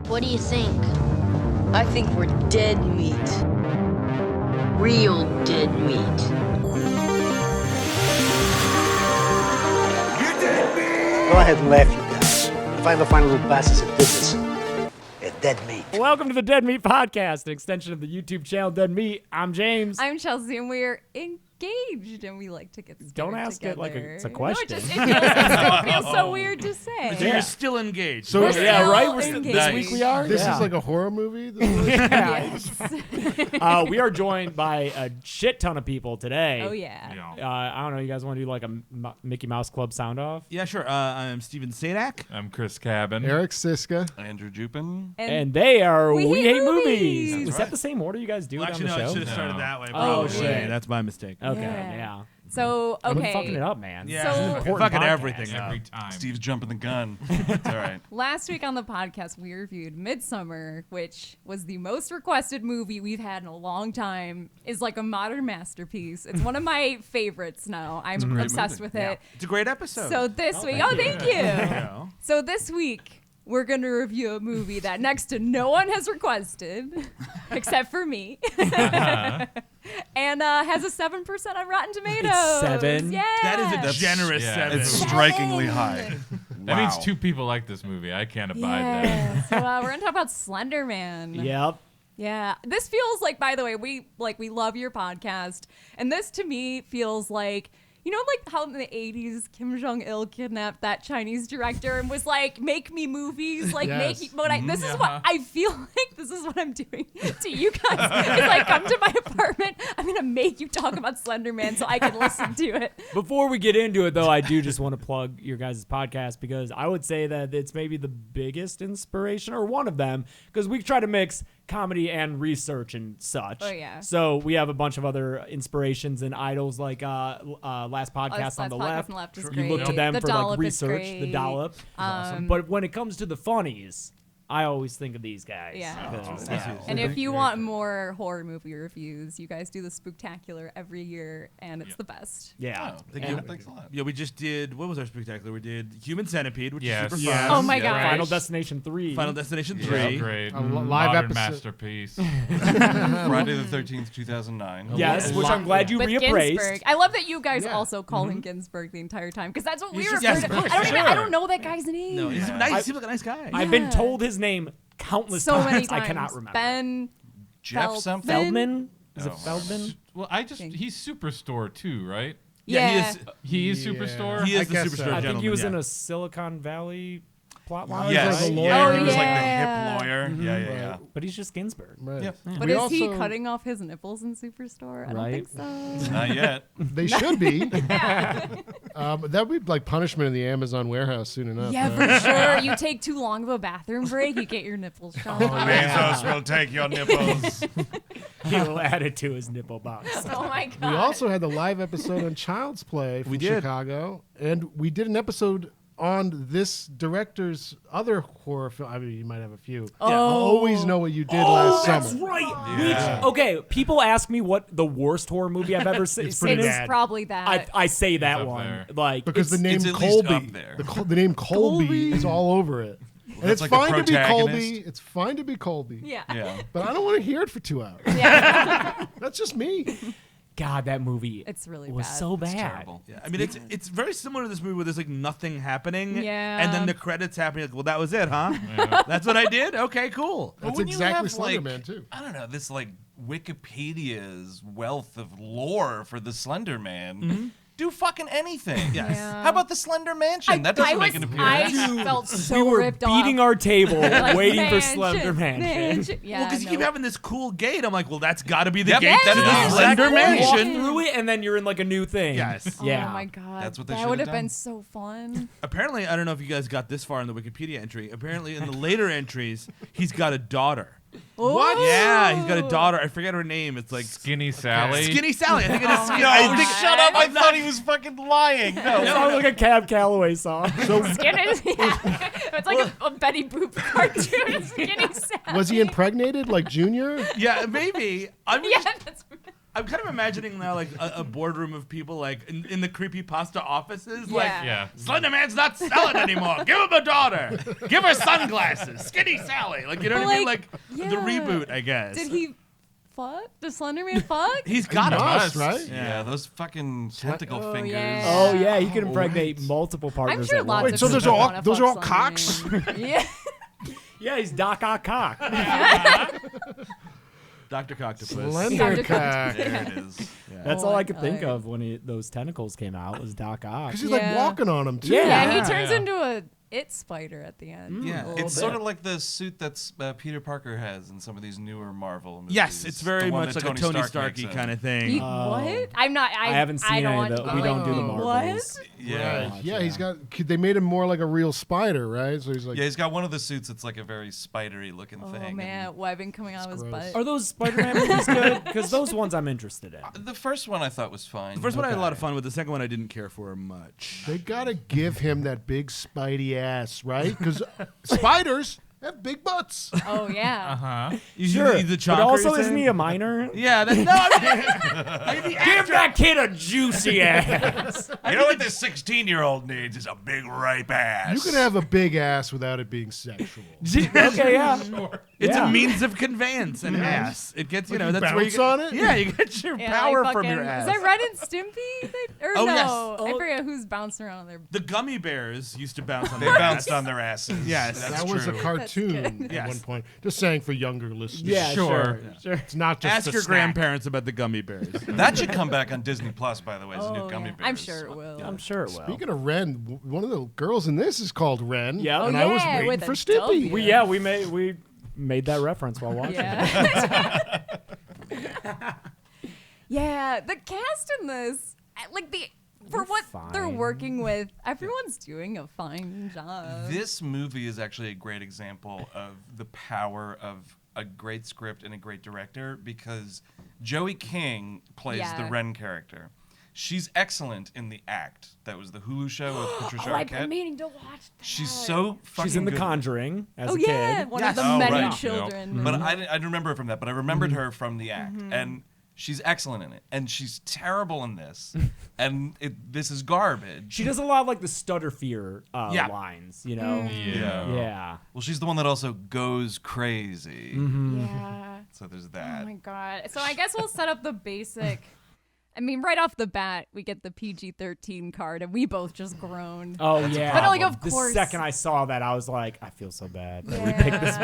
What do you think? I think we're dead meat. Real dead meat. You're dead meat! Go ahead and laugh, you guys. If I ever find a little bastards that did this, they're dead meat. Welcome to the Dead Meat Podcast, an extension of the YouTube channel Dead Meat. I'm James. I'm Chelsea, and we're engaged, and we like to get scared Don't ask together. it like it's a question. No, it still feels so weird to say. So you're still engaged. So We're yeah, still right? engaged. This week we are? This Yeah. is like a horror movie? Yes. We are joined by a shit ton of people today. Oh, yeah. I don't know, you guys want to do like a Mickey Mouse Club sound off? Yeah, sure. I'm Steven Sadak. I'm Chris Cabin. Eric Siska. Andrew Jupin. And they are We Hate Movies. Is That's that right. the same order you guys do it Actually, on no, the I show? should have started that way. Oh, Probably. shit. That's my mistake. Okay, Yeah. yeah. So, I've been okay. fucking it up, man. Yeah, So- this is an important fucking podcast. everything Every up. time. Steve's jumping the gun. It's all right. Last week on the podcast, we reviewed Midsommar, which was the most requested movie we've had in a long time. Is like a modern masterpiece. It's one of my favorites now. I'm obsessed with it. It's a great episode. So this week, thank you. So this week, we're going to review a movie that next to no one has requested, except for me, and has a 7% on Rotten Tomatoes. It's 7? Yeah. that is a generous yeah, 7. It's strikingly high. That means Wow. 2 people like this movie. I can't abide that. Yeah. So we're going to talk about Slender Man. Yep. Yeah. This feels like, by the way, we love your podcast, and this to me feels like, you know, like how in the 80s Kim Jong-il kidnapped that Chinese director and was like, make me movies, like Yes. make but this is what I feel like this is what I'm doing to you guys. It's like, come to my apartment, I'm gonna make you talk about Slender Man so I can listen to it. Before we get into it, though, I do just want to plug your guys' podcast because I would say that it's maybe the biggest inspiration or one of them because we try to mix comedy and research and such. Oh, yeah. So we have a bunch of other inspirations and idols like Last Podcast on the Left. Is You great. look to them The for like Dollop is research. great. The Dollop. is awesome. But when it comes to the funnies, I always think of these guys. Yeah. 'Cause, And if you want more horror movie reviews, you guys do the Spooktacular every year, and it's the best. Yeah. Thank you. Thanks a lot. Yeah, we just did, what was our spectacular? We did Human Centipede, which Yes. is super Yes. fun. Oh my Yeah. gosh. Final Destination 3. Final Destination Yeah, 3. great. A live Modern episode. masterpiece. Friday the 13th, 2009. Yes, which I'm glad you With reappraised. Ginsburg. I love that you guys Yeah. also call him Ginsburg the entire time, because that's what we He's refer just to. Ginsburg. I don't know that guy's name. No, he's nice. He seems like a nice guy. I've been told his name countless so times. many times. I cannot remember. Ben Jeff something? Feldman? Is it Oh. Feldman? Well, he's Superstore too, right? Yeah. He is Yeah. Superstore? He I is the guess superstar so. gentleman. I think he was yeah. in a Silicon Valley plot line. Yes. like a lawyer. Yeah, Oh, he was like the yeah. hip lawyer. Yeah, yeah, yeah. But he's just Ginsburg. Right. Yep. But We is he also- cutting off his nipples in Superstore? I don't think so. Not yet. They should be. That would be like punishment in the Amazon warehouse soon enough. Yeah, for sure. You take too long of a bathroom break, you get your nipples shot. Bezos will take your nipples. He'll add it to his nipple box. Oh my god. We also had the live episode on Child's Play from did. Chicago, and we did an episode on this director's other horror film. I mean, you might have a few. Oh. I always know what you did last That's summer. right. Yeah. Okay, people ask me what the worst horror movie I've ever seen pretty is. bad. It's probably that. I say that up one. there. Like Because the it's- name it's at least Colby, up there. the name Colby is all over it. And that's it's like a fine to be protagonist. Colby. It's fine to be Colby. yeah. Yeah. But I don't want to hear it for 2 hours. Yeah. That's just me. God, that movie It's really was bad. so bad. Terrible. Yeah, I mean, it's very similar to this movie where there's like nothing happening. Yeah. And then the credits happen. You're like, well, that was it, huh? That's what I did? Okay, cool. That's when you exactly have, Slender like, Man, too. I don't know, this like Wikipedia's wealth of lore for the Slender Man. Do fucking anything. Yes. Yeah. How about the Slender Mansion? That doesn't make an appearance. I felt We so were ripped beating off. our table, Like, waiting for mansion, Slender Mansion. Yeah, Well, because you no. keep having this cool gate. I'm like, well, that's got to be the Yep. gate. That's Yeah. the Slender Exactly. Walk Mansion. through it, and then you're in like a new thing. Yes. Yeah. Oh my god. That's what they That should've would have done. been so fun. Apparently, I don't know if you guys got this far in the Wikipedia entry. Apparently, in the later entries, he's got a daughter. What? Yeah, he's got a daughter. I forget her name. It's like Skinny Sally. Skinny Sally. I think it is. Oh my Skinny. God. I think, Shut up! I thought he was fucking lying. It No. sounds like a Cab Calloway song. Skinny. Yeah. It's like a Betty Boop cartoon. Skinny Sally. Was he impregnated like Junior? yeah, maybe. I'm Yeah, just, that's. I'm kind of imagining now like a boardroom of people like in the creepypasta offices. Yeah. Like, Yeah. Slender Man's not selling anymore. Give him a daughter. Give her sunglasses. Skinny Sally. Like, you know what I mean? Like the reboot, I guess. Did he fuck? Does Slender Man fuck? He's got He to must, right? Yeah, those fucking tentacle fingers. yeah. Oh yeah, he can impregnate multiple partners. I'm sure at lots once. of So people those wanna are all fuck cocks? Slender Man. Yeah. Yeah, he's Doc Ock Cock. Dr. Coctopus. Slender cock. There it is. That's Oh all my I could think God. of when those tentacles came out was Doc Ock. Because he's Yeah. like walking on them too. Yeah. Yeah, he turns Yeah. into a spider at the end. Yeah. A little It's bit. sort of like the suit that Peter Parker has in some of these newer Marvel movies. Yes, it's very The one much that like a Tony Stark Starky makes kind of You- thing. what? I'm not. I haven't seen don't any want of the. to We don't do the What? Marvels. Yeah. Right. Yeah, he's got. They made him more like a real spider, right? So he's like. Yeah, he's got one of the suits that's like a very spidery looking Oh thing. man, webbing coming out of his gross. butt. Are those Spider-Man movies good? Because those ones I'm interested in. And the first one I thought was fine. The first one I had a lot of fun with. The second one I didn't care for much. They gotta give him that big spidey ass, right? Because spiders have big butts. Oh yeah. Huh? Sure, The but also isn't he a minor? Yeah, that's no. I mean, Give that kid a juicy ass. You know what this 16-year-old needs is a big ripe ass. You can have a big ass without it being sexual. Okay, yeah. it's Yeah. a means of conveyance and ass. It gets Like that's you where you bounce get, on it? Yeah, you get your Yeah, power like from your fucking- ass. Is that Ren and Stimpy? Or Oh, no? yes. I Oh. forget who's bouncing around on their. The gummy bears used to bounce on They their bounced ass. on their asses. Yes. That's That was a true. cartoon at Yes. one point. Just saying for younger listeners. Yeah, Sure. sure. It's not just Ask a your snack. grandparents about the gummy bears. That should come back on Disney Plus, by the way, as a new Oh, Gummy yeah. Bears. I'm sure it will. I'm sure it will. Speaking of Ren, one of the girls in this is called Ren. Yeah. and Oh, I was yeah, waiting with for a Stimpy. W. we made that reference while watching. Yeah. Yeah, the cast in this, like for what they're fine. working with, everyone's doing a fine job. This movie is actually a great example of the power of a great script and a great director because Joey King plays the Yeah. Ren character. She's excellent in The Act. That was the Hulu show with Patricia I've been Arquette. meaning to watch that. She's so fucking She's in The good. Conjuring as Oh a yeah, kid. one Yes. of the Oh, many right. children. But I didn't remember her from that, but I remembered her from The Act. And she's excellent in it. And she's terrible in this. And this is garbage. She does a lot of like the stutter fear Yeah. lines, you know? Yeah. Yeah. Well, she's the one that also goes crazy. Yeah. So there's Oh that. my god. So I guess we'll set up the basic. I mean, right off the bat, we get the PG-13 card, and we both just groaned. Oh yeah. But, like, of the course- second I saw that, I was like, I feel so bad that we Yeah. picked this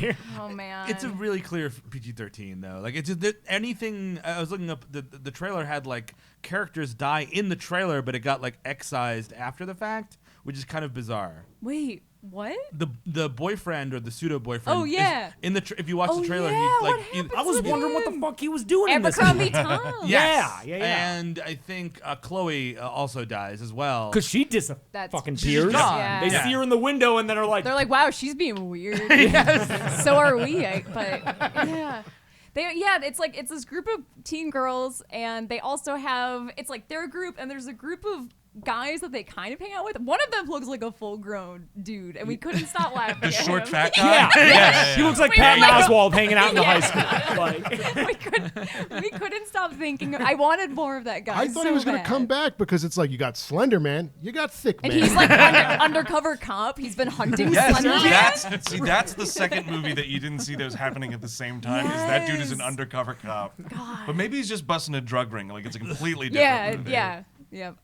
movie. Oh man. It's a really clear PG-13 though. Like it's just that anything. I was looking up. The trailer had like characters die in the trailer, but it got like excised after the fact, which is kind of bizarre. Wait, what? The boyfriend or the pseudo boyfriend. Oh, yeah. In the if you watch Oh, the trailer, yeah, he's like. what happened I was to wondering what the him? fuck he was doing in this Abercrombie movie. Tom. Yes. Yeah. And I think Chloe also dies as well. Because she That's- disappears. gone. Yeah. They see her in the window and then are like, They're like, wow, she's being weird. Yes. So are we. But yeah. It's this group of teen girls, and they also have, it's like their group, and there's a group of guys that they kind of hang out with. One of them looks like a full-grown dude, and we couldn't stop laughing. The at short him. fat guy? yeah. He looks like We Patton were like- Oswalt hanging out in the high Yeah. school. Like, we couldn't stop thinking. I wanted more of that guy. I thought so he was going to bad. come back because it's like you got Slender Man, you got Thick And Man. he's like undercover cop. He's been hunting Yes, Slender Man. that's the second movie that you didn't see that was happening at the same time. Is that dude is an Yes. undercover cop, but maybe he's just busting a drug ring. Like it's a completely Yeah, different. yeah.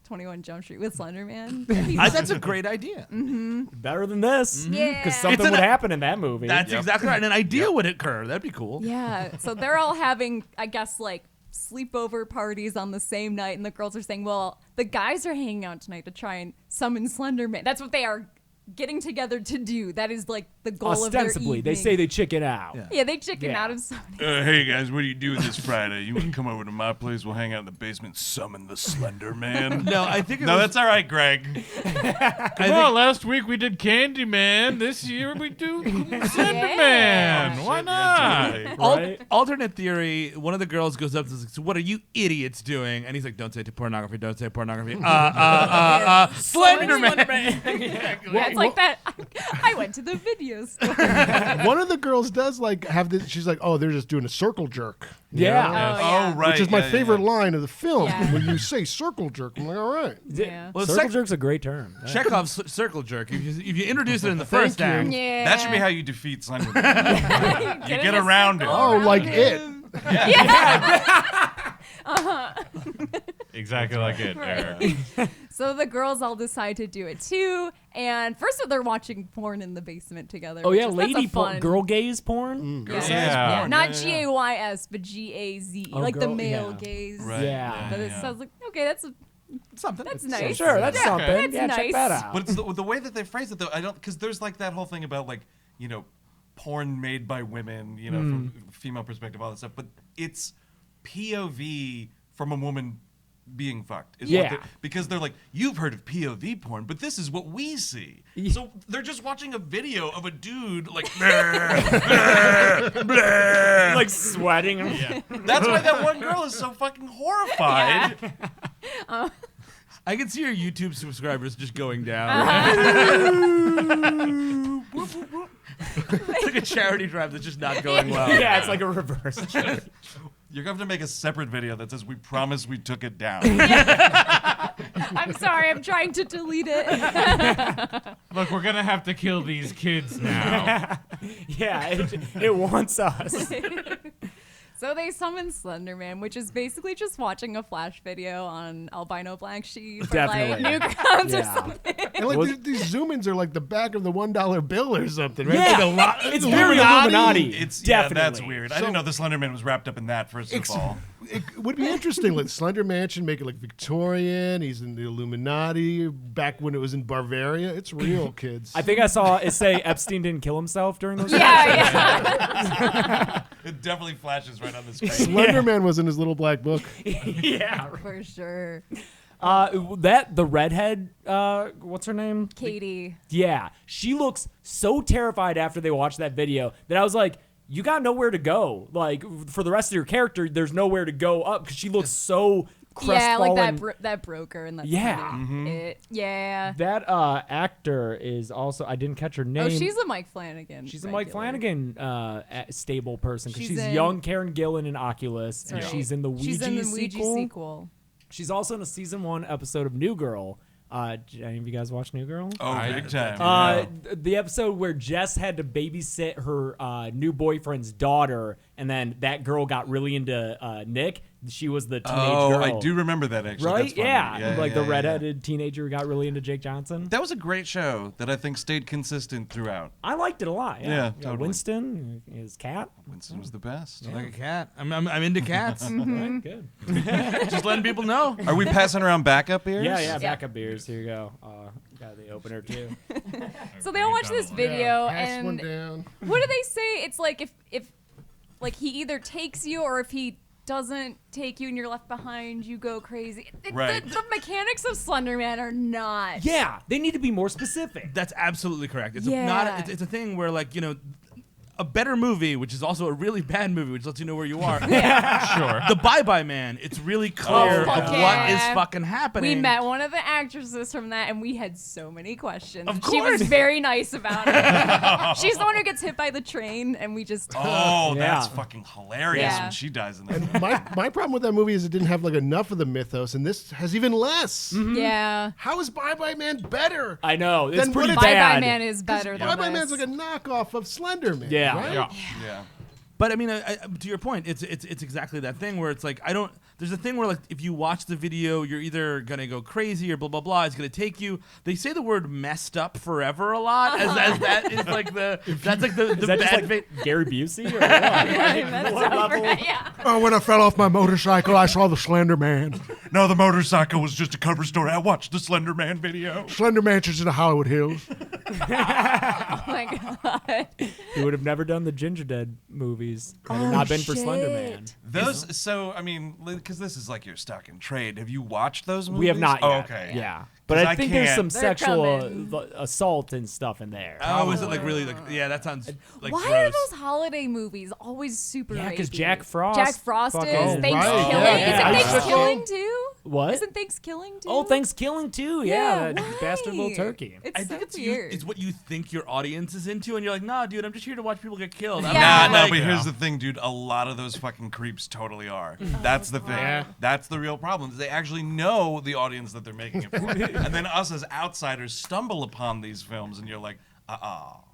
21 Jump Street with Slender Man. That's a great idea. better than this. Yeah. Because something It's an- would happen in that movie. That's exactly right. And an idea would occur. That'd be cool. Yeah, so they're all having, I guess, like sleepover parties on the same night, and the girls are saying, well, the guys are hanging out tonight to try and summon Slender Man. That's what they are getting together to do. That is like the goal of their Ostensibly, they evening. say they chicken out. Yeah. Yeah, they chicken Yeah. out of summoning. Hey guys, what are you doing this Friday? You want to come over to my place? We'll hang out in the basement, summon the Slender Man. No, I think it No, was, that's all right, Greg. Come on, last week we did Candyman. This year we do Slenderman. Why not? Right? alternate theory. One of the girls goes up and says, "So what are you idiots doing?" And he's like, "Don't say pornography. Don't say pornography." Slenderman. Well, It's like that. I went to the video store. One of the girls does like have this. She's like, "Oh, they're just doing a circle jerk." you Yeah. know? Oh, yeah. Oh, right. Which is my yeah, favorite yeah. line of the film. Yeah. When you say circle jerk, I'm like, all right. Yeah. Well, Circle jerk's a great term. Yeah. Chekhov's circle jerk. If you introduce it in the Thank first you. act, Yeah. That should be how you defeat Slender Man. You get around it. Oh, like it. Exactly like it. Eric. So the girls all decide to do it too. And first they're watching porn in the basement together. Oh yeah, which is- that's a lady porn, fun. girl gaze porn. Yeah. Yeah. Not Yeah, Gays, but GAZE, Oh, like the girl- male yeah. gaze. Right. Yeah. But it sounds like okay, that's something. that's nice. Sure, that's Yeah, something. That's yeah, nice. check that out. But it's the way that they phrase it, though. I don't, because there's like that whole thing about like, you know, porn made by women, you know, from a female perspective, all that stuff. But it's POV from a woman being fucked. Is Yeah. because they're like, you've heard of POV porn, but this is what we see. Yeah. So they're just watching a video of a dude like, "Bleh." like sweating. That's why that one girl is so fucking horrified. I can see your YouTube subscribers just going down. It's like a charity drive that's just not going well. Yeah, it's like a reverse. You're going to have to make a separate video that says, we promise we took it down. I'm sorry, I'm trying to delete it. Look, we're gonna have to kill these kids now. Yeah, it wants us. So they summon Slender Man, which is basically just watching a flash video on albino black sheep or like Definitely. Newgrounds or Yeah. something. And like Was- these zoom-ins are like the back of the $1 bill or something, right? Yeah, It's like a lot. it's very Illuminati. It's Definitely. Yeah, that's weird. I didn't know the Slender Man was wrapped up in that. First of all, It would be interesting. Like Slender Mansion, make it like Victorian. He's in the Illuminati back when it was in Bavaria. It's real, kids. I think I saw it say Epstein didn't kill himself during those. Yeah, it definitely flashes right on the screen. Slender Man was in his little black book. yeah. for sure. The redhead, what's her name? Katie. Yeah, she looks so terrified after they watched that video that I was like, you got nowhere to go. Like for the rest of your character, there's nowhere to go up because she looks so Yeah, like crestfallen. that broker and that. Yeah. kind of it. Yeah. That actor is also, I didn't catch her name. Oh, she's a Mike Flanagan. She's a Mike regular. Flanagan stable person because she's in- young Karen Gillan in Oculus, and Right. she's in the Ouija, She's in the Ouija sequel. She's also in a season 1 episode of New Girl. Did any of you guys watch New Girl? Oh, big time. The episode where Jess had to babysit her new boyfriend's daughter, and then that girl got really into Nick. She was the teenage girl. I do remember that actually. Right? That's funny. Yeah. Like the yeah. redheaded teenager who got really into Jake Johnson. That was a great show that I think stayed consistent throughout. I liked it a lot. Yeah, You got totally. Winston, his cat. Winston was the best. Like a cat. I'm into cats. Right, good. Just letting people know. Are we passing around backup beers? Yeah, backup beers. Here you go. Got the opener too. So they all watch this video, Pass one and down. what do they say? It's like if like he either takes you or if he doesn't take you and you're left behind, you go crazy. Right. The mechanics of Slender Man are not. Yeah, they need to be more specific. That's absolutely correct. It's Yeah. it's a thing where like, you know, a better movie, which is also a really bad movie, which lets you know where you are. Sure. The Bye Bye Man, it's really clear fuck of yeah. what is fucking happening. We met one of the actresses from that, and we had so many questions. Of She was course. very nice about it. She's the one who gets hit by the train, and we just. Oh, that's Yeah. fucking hilarious Yeah. when she dies in that. My problem with that movie is it didn't have like enough of the mythos, and this has even less. Yeah. How is Bye Bye Man better? I know it's Then what pretty if- Bye bad. Bye Man is better than Bye Bye this. Man's like a knockoff of Slender Man. Yeah. right? Yeah. Yeah. But I mean, to your point, it's exactly that thing where it's like there's a thing where like if you watch the video, you're either gonna go crazy or blah blah blah. It's gonna take you. They say the word "messed up" forever a lot, as that is like the Is that just bad like Gary Busey or what? That's What over. level? Yeah. Oh, when I fell off my motorcycle, I saw the Slender Man. No, the motorcycle was just a cover story. I watched the Slender Man video. Slender Mansion's in the Hollywood Hills. Oh my god. He would have never done the Ginger Dead movies had it not been for Slender Man. Those, so I mean, because this is like your stock in trade. Have you watched those movies? We have not yet. Oh, okay. Yeah. But 'Cause I I think there's some can't- They're sexual coming. assault and stuff in there. Oh, is it like really like? Yeah, that sounds like Why gross. are those holiday movies always super Yeah, 'cause rapey? Jack Frost Jack Frost is fucking- Thanksgilling. right, Is yeah. it Yeah. Thanksgilling too? What? Isn't Thanksgiving too? Oh, Thanksgiving too. Yeah, that why? bastard little turkey. It's I so think it's weird. it's what you think your audience is into, and you're like, nah, dude, I'm just here to watch people get killed. I'm Yeah. not No, like- but here's the thing, dude. A lot of those fucking creeps totally are. That's the thing. Yeah. That's the real problem. Is they actually know the audience that they're making it for, and then us as outsiders stumble upon these films, and you're like,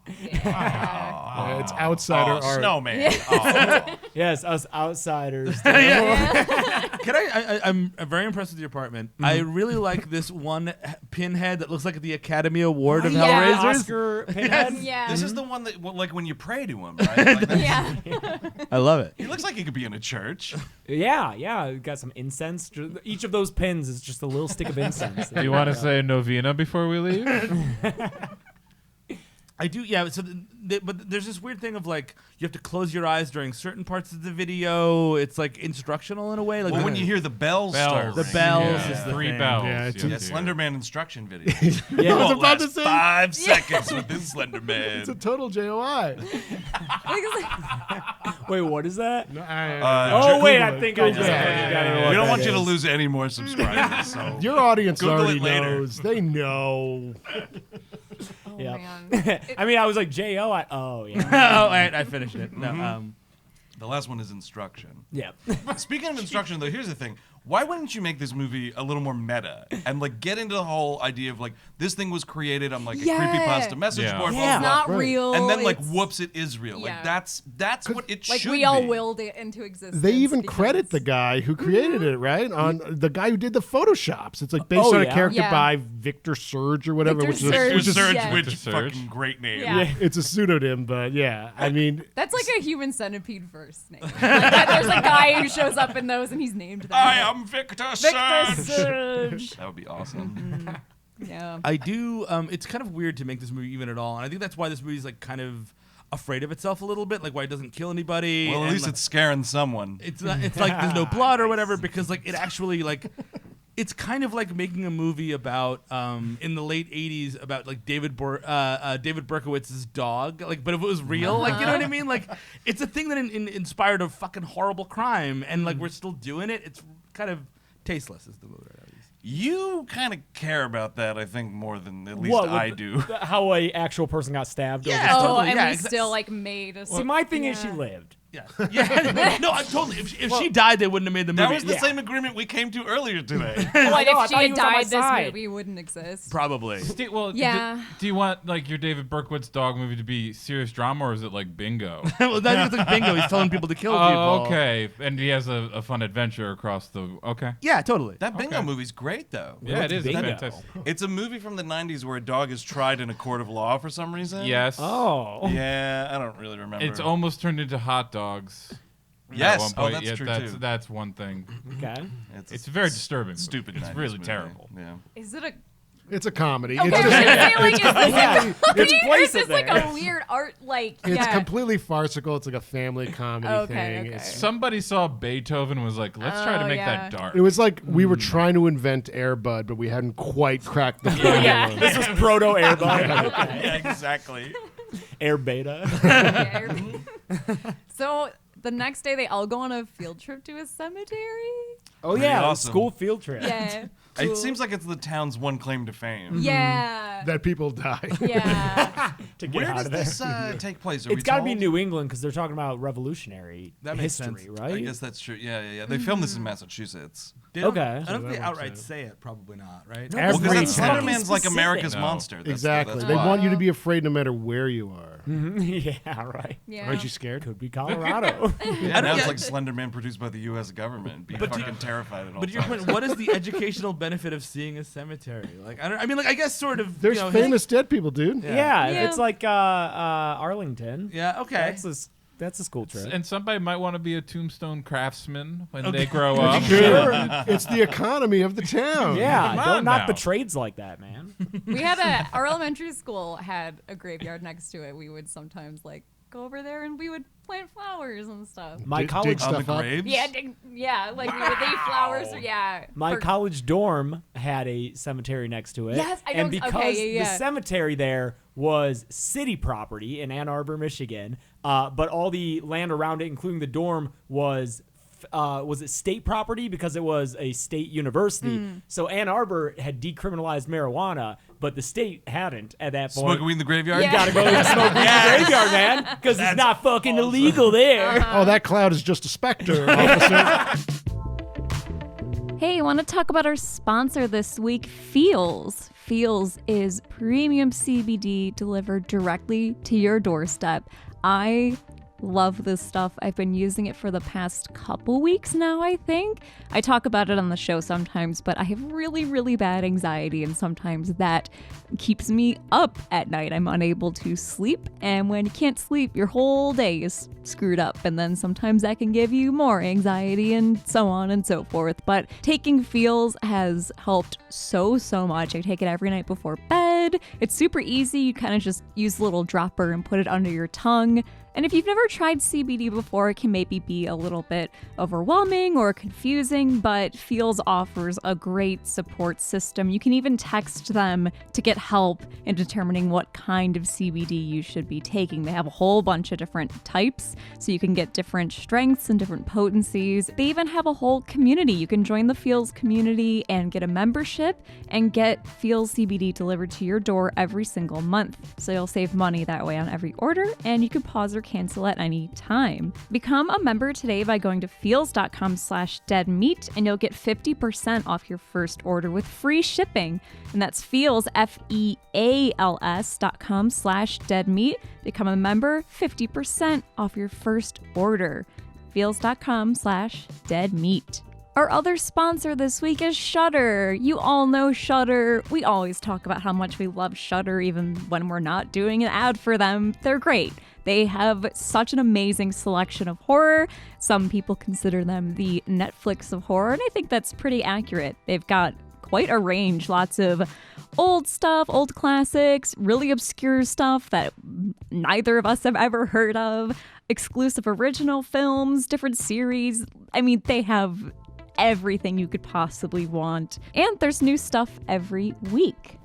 It's outsider art. snowman. Oh. Yes, us outsiders. Can I'm very impressed with your apartment. I really like this one pinhead that looks like the Academy Award of Yeah. Hellraisers. Oscar Pinhead. Yeah. This is the one that, like, when you pray to him, right? Like, that's- yeah. I love it. He looks like he could be in a church. Yeah. Got some incense. Each of those pins is just a little stick of incense. Do you want to say novena before we leave? I do, yeah. So, but there's this weird thing of like you have to close your eyes during certain parts of the video. It's like instructional in a way. Like Well, when you hear the bells start The ringing. bells Yeah. is the 3 thing. bells. Yeah, it's Yeah, a- Slender Man instruction video. Yeah. I was about to say. 5 seconds with this Slender Man. It's a total JOI. Wait, what is that? Oh, Wait, I think I Google just. it. We don't want you to lose any more subscribers. So Your audience Google already it later. knows. They know. Oh, Yeah. man. I mean, I was like J.O. Oh, yeah. Oh, I finished it. No, the last one is instruction. Yeah. Speaking of instruction, though, here's the thing. Why wouldn't you make this movie a little more meta and like get into the whole idea of like this thing was created on like a Yeah. creepypasta message Yeah. board, Yeah. It's blah, blah, not blah. Right. real. And then like it's- whoops, it is real. Yeah. Like that's what it Like should we all be. willed it into existence. They even because- credit the guy who created it, right? On the guy who did the photoshops. It's like based Oh, on a yeah? character Yeah. by Victor Surge or whatever, Victor which is Surge. which is Surge, Yeah. which Victor Surge. fucking great name. Yeah. it's a pseudonym, but yeah, I mean, That's like a human centipede first name. Like, there's a guy who shows up in those and he's named that. I am Victor Victor Surge. Surge. That would be awesome. Yeah. I do. It's kind of weird to make this movie even at all, and I think that's why this movie's like kind of afraid of itself a little bit, like why it doesn't kill anybody. Well, at and, least like, it's scaring someone. it's not, it's like there's no blood or whatever because like it actually like. It's kind of like making a movie about in the late '80s about like David Berkowitz's dog, like, but if it was real, like, you know what I mean? Like, it's a thing that inspired a fucking horrible crime, and like we're still doing it. It's kind of tasteless, is the movie. You kind of care about that, I think, more than at least What, I with do. How a actual person got stabbed. over Yeah. stuff? Oh, and yeah, we still like made a. See, my thing is she Yeah. lived. Yeah, yeah. No, I totally. If she died, they wouldn't have made the movie. That was the Yeah. same agreement we came to earlier today. Like know, I if she thought he had was on my died, this side. movie wouldn't exist. Probably. Yeah. Do you want like your David Berkowitz dog movie to be serious drama, or is it like Bingo? Well, that's like bingo. He's telling people to kill people. Oh, okay. And he has a fun adventure across the. Okay. Yeah, totally. That Bingo Okay. movie's great, though. Yeah, it is. It's Bingo? fantastic. It's a movie from the 90s where a dog is tried in a court of law for some reason. Yes. Oh. Yeah, I don't really remember. It's almost turned into hot dogs. Yes. At one Oh, point. that's Yeah, true, that's, too. That's one thing. Okay. It's very disturbing. Stupid. It's 90s really movie. terrible. Yeah. Is it a? it's a comedy. Okay, It's I was just, gonna say, like, is this Yeah, a it's or is place this it like there. a weird art? Like, it's yeah. completely farcical. It's like a family comedy Okay, thing. okay. It's- Somebody saw Beethoven and was like, let's try to Oh, make yeah. that dark. It was like we were trying to invent Air Bud, but we hadn't quite cracked the formula. Yeah. This was proto Airbud. Okay. Yeah, exactly. Air Beta. So the next day, they all go on a field trip to a cemetery. Oh Pretty yeah, awesome. school field trip. Yeah. It seems like it's the town's one claim to fame. Yeah. That people die. Yeah. To get Where out does of there. this take place? Are It's we got to be told? New England because they're talking about revolutionary That makes history, sense. right? I guess that's true. Yeah. They filmed this in Massachusetts. They don't- Okay. I don't So think that they works outright out. say it. Probably not, right? No, Well, because Every that Slender town. Man's like Specific. America's No. monster. That's Exactly. That's They why. want you to be afraid no matter where you are. yeah, right. Yeah. Aren't you scared? Could be Colorado. Yeah, now yeah. it's like Slender Man produced by the U.S. government. Be fucking terrified at all But to your times. point, what is the educational benefit of seeing a cemetery? Like, I mean, like, I guess sort of. There's you know, famous dead people, dude. yeah, Yeah. it's like Arlington. Yeah. Okay. That's a school trip. And somebody might want to be a tombstone craftsman when they grow up. Sure. It's the economy of the town. yeah, Come don't on knock now. the trades like that, man. We had our elementary school had a graveyard next to it. We would sometimes like go over there and we would plant flowers and stuff. My Dig college On the stuff up. graves? Yeah, like we would leave flowers. Or, yeah. My for- college dorm had a cemetery next to it. Yes, I know And ex- because okay, yeah, the yeah. cemetery there was city property in Ann Arbor, Michigan, but all the land around it, including the dorm, was was it state property because it was a state university. So Ann Arbor had decriminalized marijuana, but the state hadn't at that point. Smoking weed in the graveyard? Yeah. You gotta go smoke weed in the graveyard, man, because it's not fucking illegal there. Oh, that cloud is just a specter, officer. Hey, I want to talk about our sponsor this week, Feels. Feels is premium CBD delivered directly to your doorstep. I love this stuff. I've been using it for the past couple weeks now, I think. I talk about it on the show sometimes, but I have really, really bad anxiety, and sometimes that keeps me up at night. I'm unable to sleep, and when you can't sleep, your whole day is screwed up, and then sometimes that can give you more anxiety and so on and so forth. But taking Feels has helped so much. I take it every night before bed. It's super easy. You kind of just use a little dropper and put it under your tongue. And if you've never tried CBD before, it can maybe be a little bit overwhelming or confusing, but Feels offers a great support system. You can even text them to get help in determining what kind of CBD you should be taking. They have a whole bunch of different types, so you can get different strengths and different potencies. They even have a whole community. You can join the Feels community and get a membership and get Feels CBD delivered to your door every single month. So you'll save money that way on every order, and you can pause or cancel at any time. Become a member today by going to feels.com/deadmeat, and you'll get 50% off your first order with free shipping. And that's Feels, FEALS.com/deadmeat. Become a member, 50% off your first order. Feels.com/deadmeat. Our other sponsor this week is Shudder. You all know Shudder. We always talk about how much we love Shudder, even when we're not doing an ad for them. They're great. They have such an amazing selection of horror. Some people consider them the Netflix of horror, and I think that's pretty accurate. They've got quite a range, lots of old stuff, old classics, really obscure stuff that neither of us have ever heard of, exclusive original films, different series. I mean, they have everything you could possibly want. And there's new stuff every week.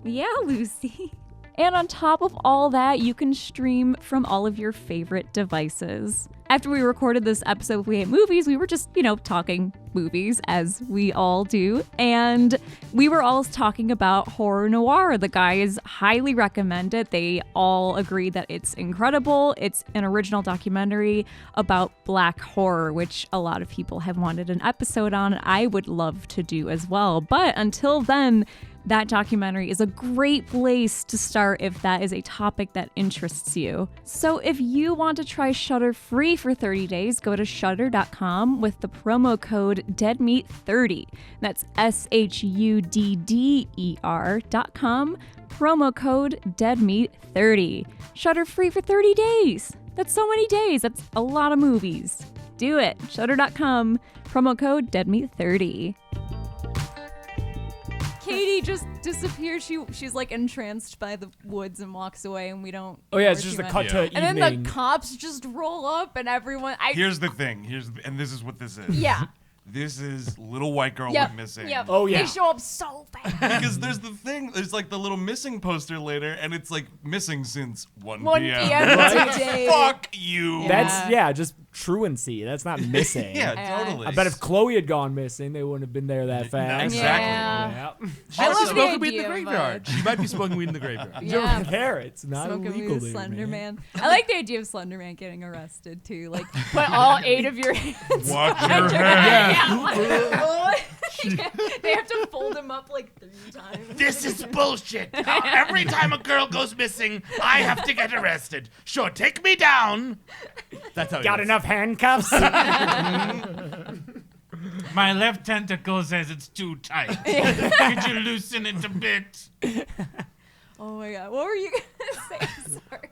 Yeah, Lucy. And on top of all that, you can stream from all of your favorite devices. After we recorded this episode of We Hate Movies, we were just, talking movies, as we all do. And we were all talking about Horror Noir. The guys highly recommend it. They all agree that it's incredible. It's an original documentary about black horror, which a lot of people have wanted an episode on. I would love to do as well. But until then, that documentary is a great place to start if that is a topic that interests you. So if you want to try Shudder free for 30 days, go to shudder.com with the promo code DEADMEAT30. That's SHUDDER.com, promo code DEADMEAT30. Shudder free for 30 days. That's so many days. That's a lot of movies. Do it. Shudder.com, promo code DEADMEAT30. Katie just disappears. She's like entranced by the woods and walks away, and we don't. Oh yeah, it's just a cut to evening. And then the cops just roll up, and everyone. Here's the thing. And this is what this is. Yeah. This is Little White Girl Went Missing. Yep. Oh yeah. They show up so fast. Because there's the thing. There's like the little missing poster later, and it's like missing since 1 1 p.m. p.m. today. Fuck you. That's just truancy. That's not missing. Yeah, totally. I bet if Chloe had gone missing, they wouldn't have been there that fast. Exactly. Yeah. She I might be love the smoking weed in the idea of, graveyard. She might be smoking weed in the graveyard. Yeah. There, it's not Smoking illegal weed with there, Slender man. Man. I like the idea of Slender Man getting arrested too. Like, put all 8 of your hands. Watch behind your head. head. They have to fold him up like 3 times. This is bullshit. Every time a girl goes missing, I have to get arrested. Sure, take me down. That's how it Got is. enough handcuffs? My left tentacle says it's too tight. Could you loosen it a bit? Oh my god, what were you gonna say? Sorry.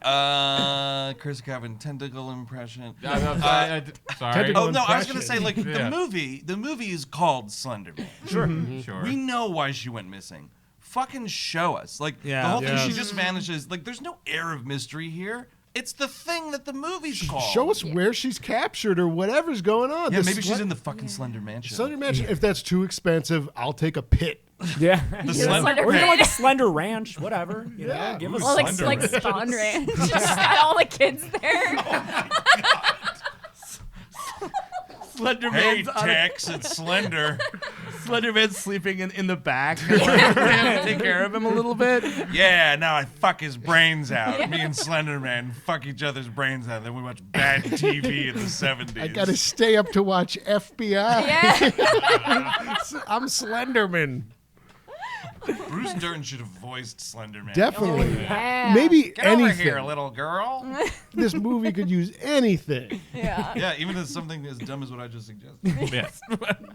Chris Cabin tentacle impression. Sorry. Oh no, I was gonna say like Yeah. the movie is called Slender Man. Sure. Sure. We know why she went missing. Fucking show us. Like Yeah. the whole thing, Yeah. she just vanishes. Like there's no air of mystery here. It's the thing that the movie's called. Show us where she's captured or whatever's going on. Yeah, The maybe she's Slen- in the fucking Slender Mansion. Slender Mansion. If that's too expensive, I'll take a pit. Yeah. The Slender Or Pit. even like a Slender Ranch, whatever. You know, give us Well, like Slender Ranch. Spawn Ranch. Just got all the kids there. Slender Hey, Man's on Tex, it's Slender. Slender Man's sleeping in the back. Take care of him a little bit. Yeah, now I fuck his brains out. Me and Slender Man fuck each other's brains out. Then we watch bad TV in the 70s. I gotta stay up to watch FBI. Yeah. I'm Slenderman. Bruce Dern should have voiced Slender Man. Definitely. Yeah. Maybe Get over anything. here, little girl. This movie could use anything. Yeah. Yeah, even as something as dumb as what I just suggested. Yes.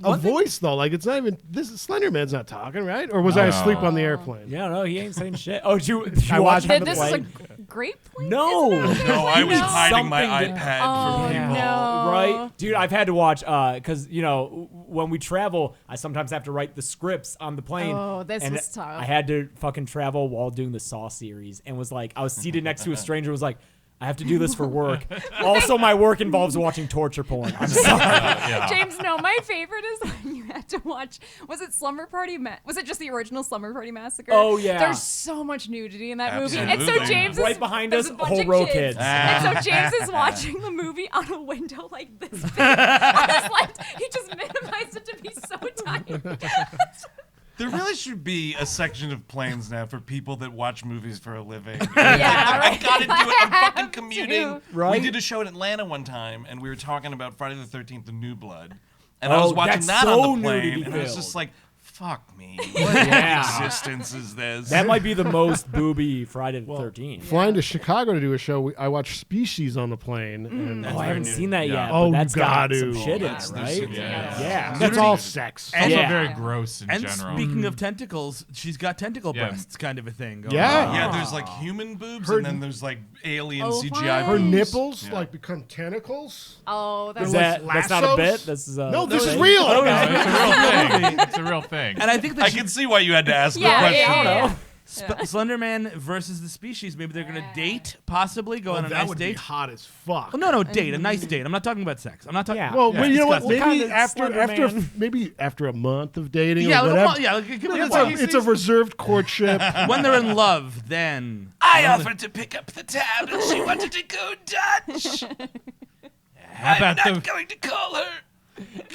A voice though, like it's not even. This Slender Man's not talking, right? Or was I asleep on the airplane? Yeah, no, he ain't saying shit. Oh, did you I watch watched on the This is plane? a great plane. No. No, I was No. hiding my Something to- iPad Oh, from people. no. Right, dude. I've had to watch because when we travel, I sometimes have to write the scripts on the plane. Oh, this and was tough. I had to fucking travel while doing the Saw series, and was like, I was seated next to a stranger. Was like, I have to do this for work. Also, my work involves watching torture porn. I'm sorry. James, no, my favorite is when you had to watch. Was it Slumber Party? Was it just the original Slumber Party Massacre? Oh, yeah. There's so much nudity in that movie, and so Absolutely. James Right is behind there's us, a bunch whole of row kids. kids. And so James is watching the movie on a window like this big. On his left, he just minimized it to be so tiny. There really should be a section of planes now for people that watch movies for a living. Yeah, I gotta do it. I'm fucking have commuting. to. Right? We did a show in Atlanta one time, and we were talking about Friday the 13th, The New Blood. And I was watching that's that so on the plane, nudity and I was filled. just like, fuck me. What existence is this? That might be the most booby Friday the 13th. Flying to Chicago to do a show, I watched Species on the plane. And Oh, I haven't seen that Yeah. yet. Oh, but that's you got gotta. some shit in it, There's right? some- Yeah. that's all sex. And, Also Yeah. very gross in and general. speaking of tentacles, she's got tentacle Yeah. breasts, kind of a thing. Going Yeah. on. Yeah, there's like human boobs, Her- and then there's like alien Oh, CGI fine. Her boobs. nipples Yeah. like become tentacles. Oh, that's Is They're like that's not a lassos? bit? This is No, this is thing? real. No, it's a real thing. It's a real thing. And I think that I can see why you had to ask Yeah, the question. yeah. Slender Man versus the Species. Maybe they're gonna date, possibly go on a that nice would date. be hot as fuck. Oh, no, date, a nice date. I'm not talking about sex. I'm not talking. Yeah. Well, Yeah, but you know what? disgusting. Maybe What kind of after Slender Man? maybe after a month of dating, Yeah, or like, whatever. yeah, like, give me It's a a, month. it's a reserved courtship. When they're in love, then I offered to pick up the tab, and she wanted to go Dutch. How about I'm not the going to call her.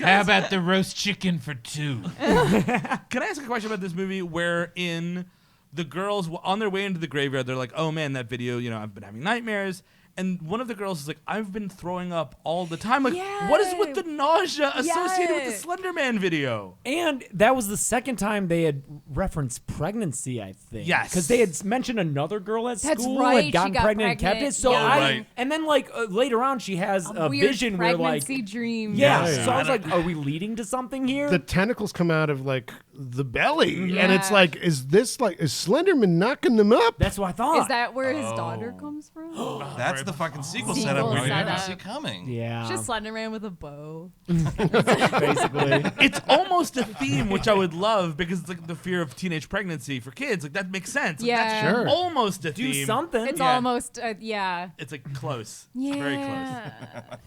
how about the roast chicken for two? Can I ask a question about this movie wherein the girls, on their way into the graveyard, they're like, oh man, that video, I've been having nightmares. And one of the girls is like, I've been throwing up all the time. Like, what is with the nausea associated with the Yes. Slender Man video? And that was the second time they had referenced pregnancy, I think. Yes. Because they had mentioned another girl at That's school right, had gotten she got pregnant and kept it. pregnant. So Yeah. Right. and then later on, she has a weird vision where pregnancy dream. yeah. Yeah. So I was like, are we leading to something here? The tentacles come out of like the belly, and it's Yeah. like, is Slenderman knocking them up? That's what I thought. Is that where his daughter comes from? That's the fucking sequel Sequel setup we didn't setup. see coming. yeah. Just Slender Man with a bow. basically. It's almost a theme, which I would love because it's like the fear of teenage pregnancy for kids. Like, that makes sense. Like, Yeah. That's Sure. almost a Do theme. something. It's Yeah. almost, yeah. It's like close. Yeah. It's very close.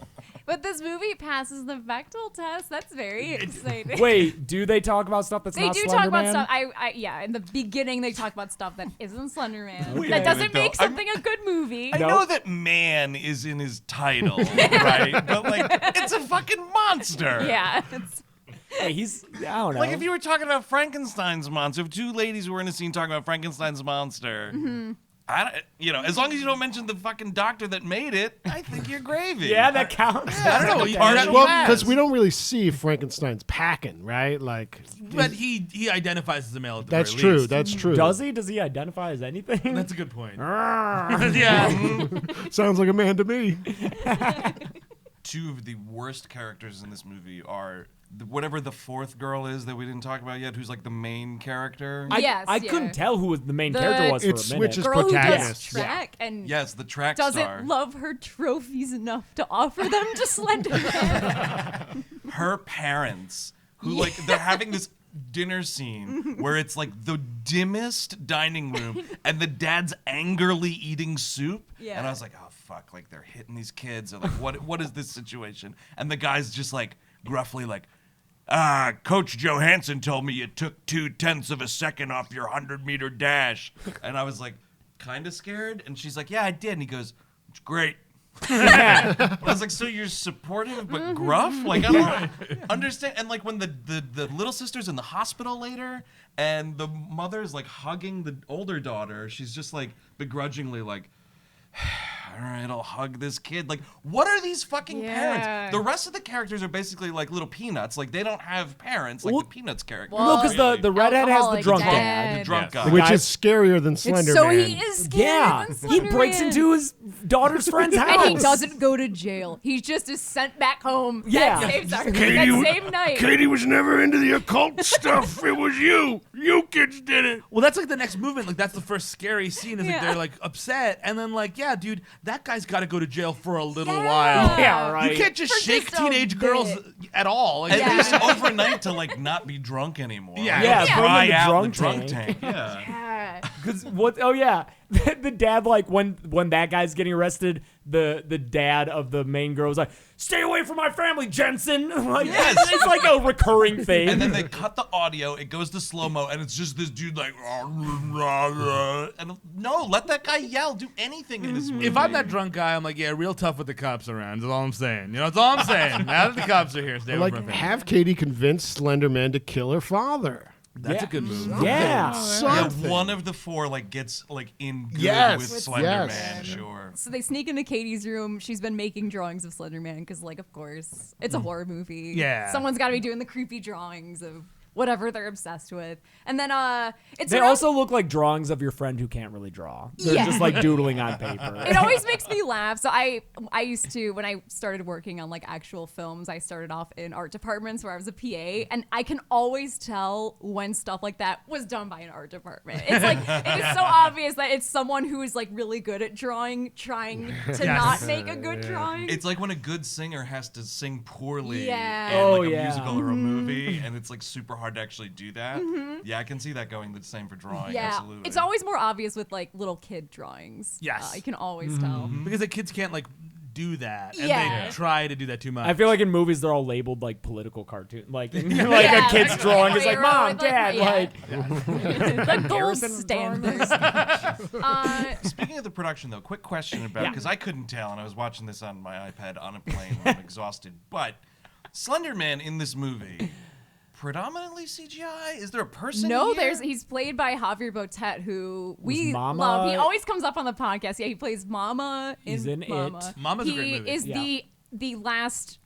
But this movie passes the Bechdel test. That's very exciting. Wait, do they talk about stuff that's They not do Slender talk about Man? stuff. Yeah, in the beginning they talk about stuff that isn't Slender Man. Wait a That doesn't minute, make though. something a good movie. I know that man is in his title, right? But like, it's a fucking monster. Yeah. It's, Hey, I don't know. Like if you were talking about Frankenstein's monster, if two ladies were in a scene talking about Frankenstein's monster, as long as you don't mention the fucking doctor that made it, I think you're gravy. yeah, that counts. I don't know. Like a you- partial Well, pass. because we don't really see Frankenstein's packing, right? Like, But he identifies as a male at the that's very true. least. That's true. Does he? Does he identify as anything? That's a good point. Yeah. Sounds like a man to me. Two of the worst characters in this movie are whatever the fourth girl is that we didn't talk about yet, who's like the main character. I couldn't tell who the main The- character was It for a minute. switches girl who does protagonists. track and Yes, the track doesn't star. love her trophies enough to offer them to Slender Man. Her parents, who like they're having this dinner scene where it's like the dimmest dining room and the dad's angrily eating soup. Yeah. And I was like, oh fuck, like they're hitting these kids. Or like, what is this situation? And the guy's just like gruffly like, Coach Johansson told me you took 0.2 of a second off your 100-meter dash. And I was like, kind of scared. And she's like, yeah, I did. And he goes, it's great. I was like, so you're supportive but gruff? Like, I don't understand. And like when the little sister's in the hospital later and the mother's like hugging the older daughter, she's just like begrudgingly like, all right, I'll hug this kid. Like, what are these fucking parents? The rest of the characters are basically like little Peanuts. Like, they don't have parents like the Peanuts character. No, because the redhead has the drunk dad. The drunk guy. Which is scarier than Slender So Man. he is scarier than Slender he breaks Man. into his daughter's friend's house. And he doesn't go to jail. He just is sent back home that same night. Katie was never into the occult stuff. It was you. You kids did it. Well, that's like the next movement. Like that's the first scary scene. Is like Yeah. they're like upset, and then like, yeah, dude, that guy's got to go to jail for a little Yeah. while. Yeah, right. You can't just For shake just a teenage girls bit. at all. Like, At least overnight to like not be drunk anymore. Yeah. Yeah, Like, put him in dry the out drunk the drunk tank. tank. Yeah. Because what? Oh yeah, the dad like when that guy's getting arrested, the dad of the main girl was like, "Stay away from my family, Jensen." Like it's like a recurring thing. And then they cut the audio. It goes to slow mo, and it's just this dude like, and no, let that guy yell. Do anything in this movie. if I'm that drunk guy, I'm like, yeah, real tough with the cops around. That's all I'm saying. You know, that's all I'm saying. Now that the cops are here, stay away Like, from my family. have Katie convince Slender Man to kill her father. That's a good move. yeah. Something. one of the four like gets like in good Yes. with With Slender yes. Man. Sure. So they sneak into Katie's room. She's been making drawings of Slender Man because, like, of course, it's a horror movie. Yeah. Someone's got to be doing the creepy drawings of whatever they're obsessed with. And then it's They around- also look like drawings of your friend who can't really draw. They're Yeah. just like doodling on paper. It always makes me laugh. So I used to, when I started working on like actual films, I started off in art departments where I was a PA, and I can always tell when stuff like that was done by an art department. It's like it is so obvious that it's someone who is like really good at drawing trying to not make a good drawing. It's like when a good singer has to sing poorly Yeah. in Oh, like a yeah. musical or a movie, and it's like super hard to actually do that. Yeah, I can see that going the same for drawing. Yeah, Absolutely. it's always more obvious with like little kid drawings. Yes. You can always tell. Because the kids can't like do that, and Yeah. they try to do that too much. I feel like in movies they're all labeled like political cartoon, like like Yeah, a kid's like drawing is like hero mom, with, like, dad, yeah. like The gold Harrison standard. Speaking of the production, though, quick question about because I couldn't tell, and I was watching this on my iPad on a plane when I'm exhausted. But Slender Man in this movie, predominantly CGI. Is there a person? No, here? he's played by Javier Botet, who we Mama- love. He always comes up on the podcast. Yeah, he plays Mama He's in It. Mama. Mama's a he great movie. is Yeah. the last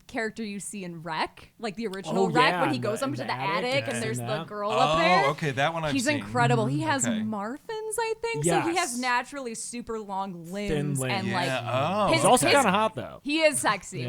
character you see in Wreck, like the original Oh, Wreck, yeah, when he in goes the- up in to the the attic I've and there's seen the that. girl up there. Oh, okay, that one I've He's seen. incredible. He has Okay. Marfans, I think. So he Yes. has naturally super long limbs limbs. and Yeah. like Oh. his- he's also his- kind of hot though. he is sexy.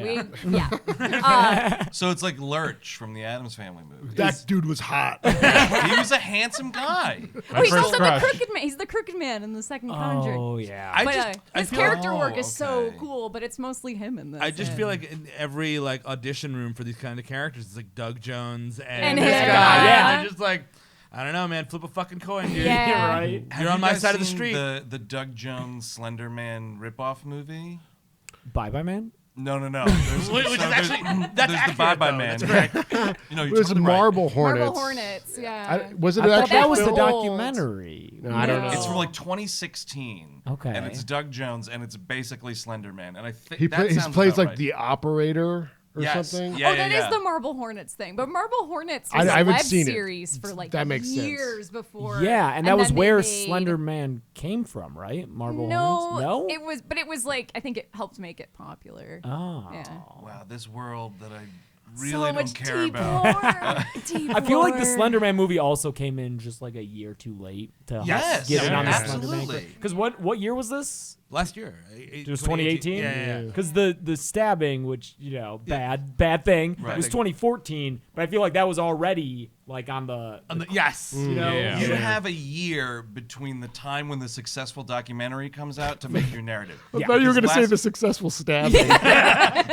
Yeah. So it's like Lurch from the Addams Family movie. That dude was hot. He was a handsome guy. He's first also crush. the crooked man. He's the crooked man in the second Conjuring. Oh yeah. I His feel- character work is so okay. cool, but it's mostly him in this. I just feel like in every like audition room for these kind of characters, it's like Doug Jones and, And this him. guy. Yeah. They're just like, I don't know, man. Flip a fucking coin, dude. Yeah. You're right. Have You're on you my guys side of the seen street. The Doug Jones Slender Man ripoff movie. Bye bye man. No. There's, Which is actually that's there's the accurate, Bye Bye though. Man. That's correct. You know, It you're was totally right. Marble Hornets. Marble Hornets, yeah. Was it I thought actually that was the old. documentary. No, I don't know. It's from like 2016. Okay. And it's Doug Jones, and it's basically Slender Man. And I think He that sounds plays about like right. the operator or Yes. something. Yeah, Oh, that is yeah. the Marble Hornets thing. But Marble Hornets I was a haven't web seen it. series for like That makes sense. years before. Yeah, and that was then they where made- Slender Man came from, right? Marble No, Hornets? No. it was like I think it helped make it popular. Oh. Yeah. Wow, this world that I really so don't much care deep about. lore. Deep I feel like the lore. Slender Man movie also came in just like a year too late to Yes, get in on the yeah, Slender Man. absolutely. Because what year was this? Last year. It was 2018. Yeah. Because the stabbing, which bad thing, Right. was 2014. But I feel like that was already like on the Yes. you know. Yeah. You have a year between the time when the successful documentary comes out to make your narrative. I thought you were Because going to say last- the successful stabbing.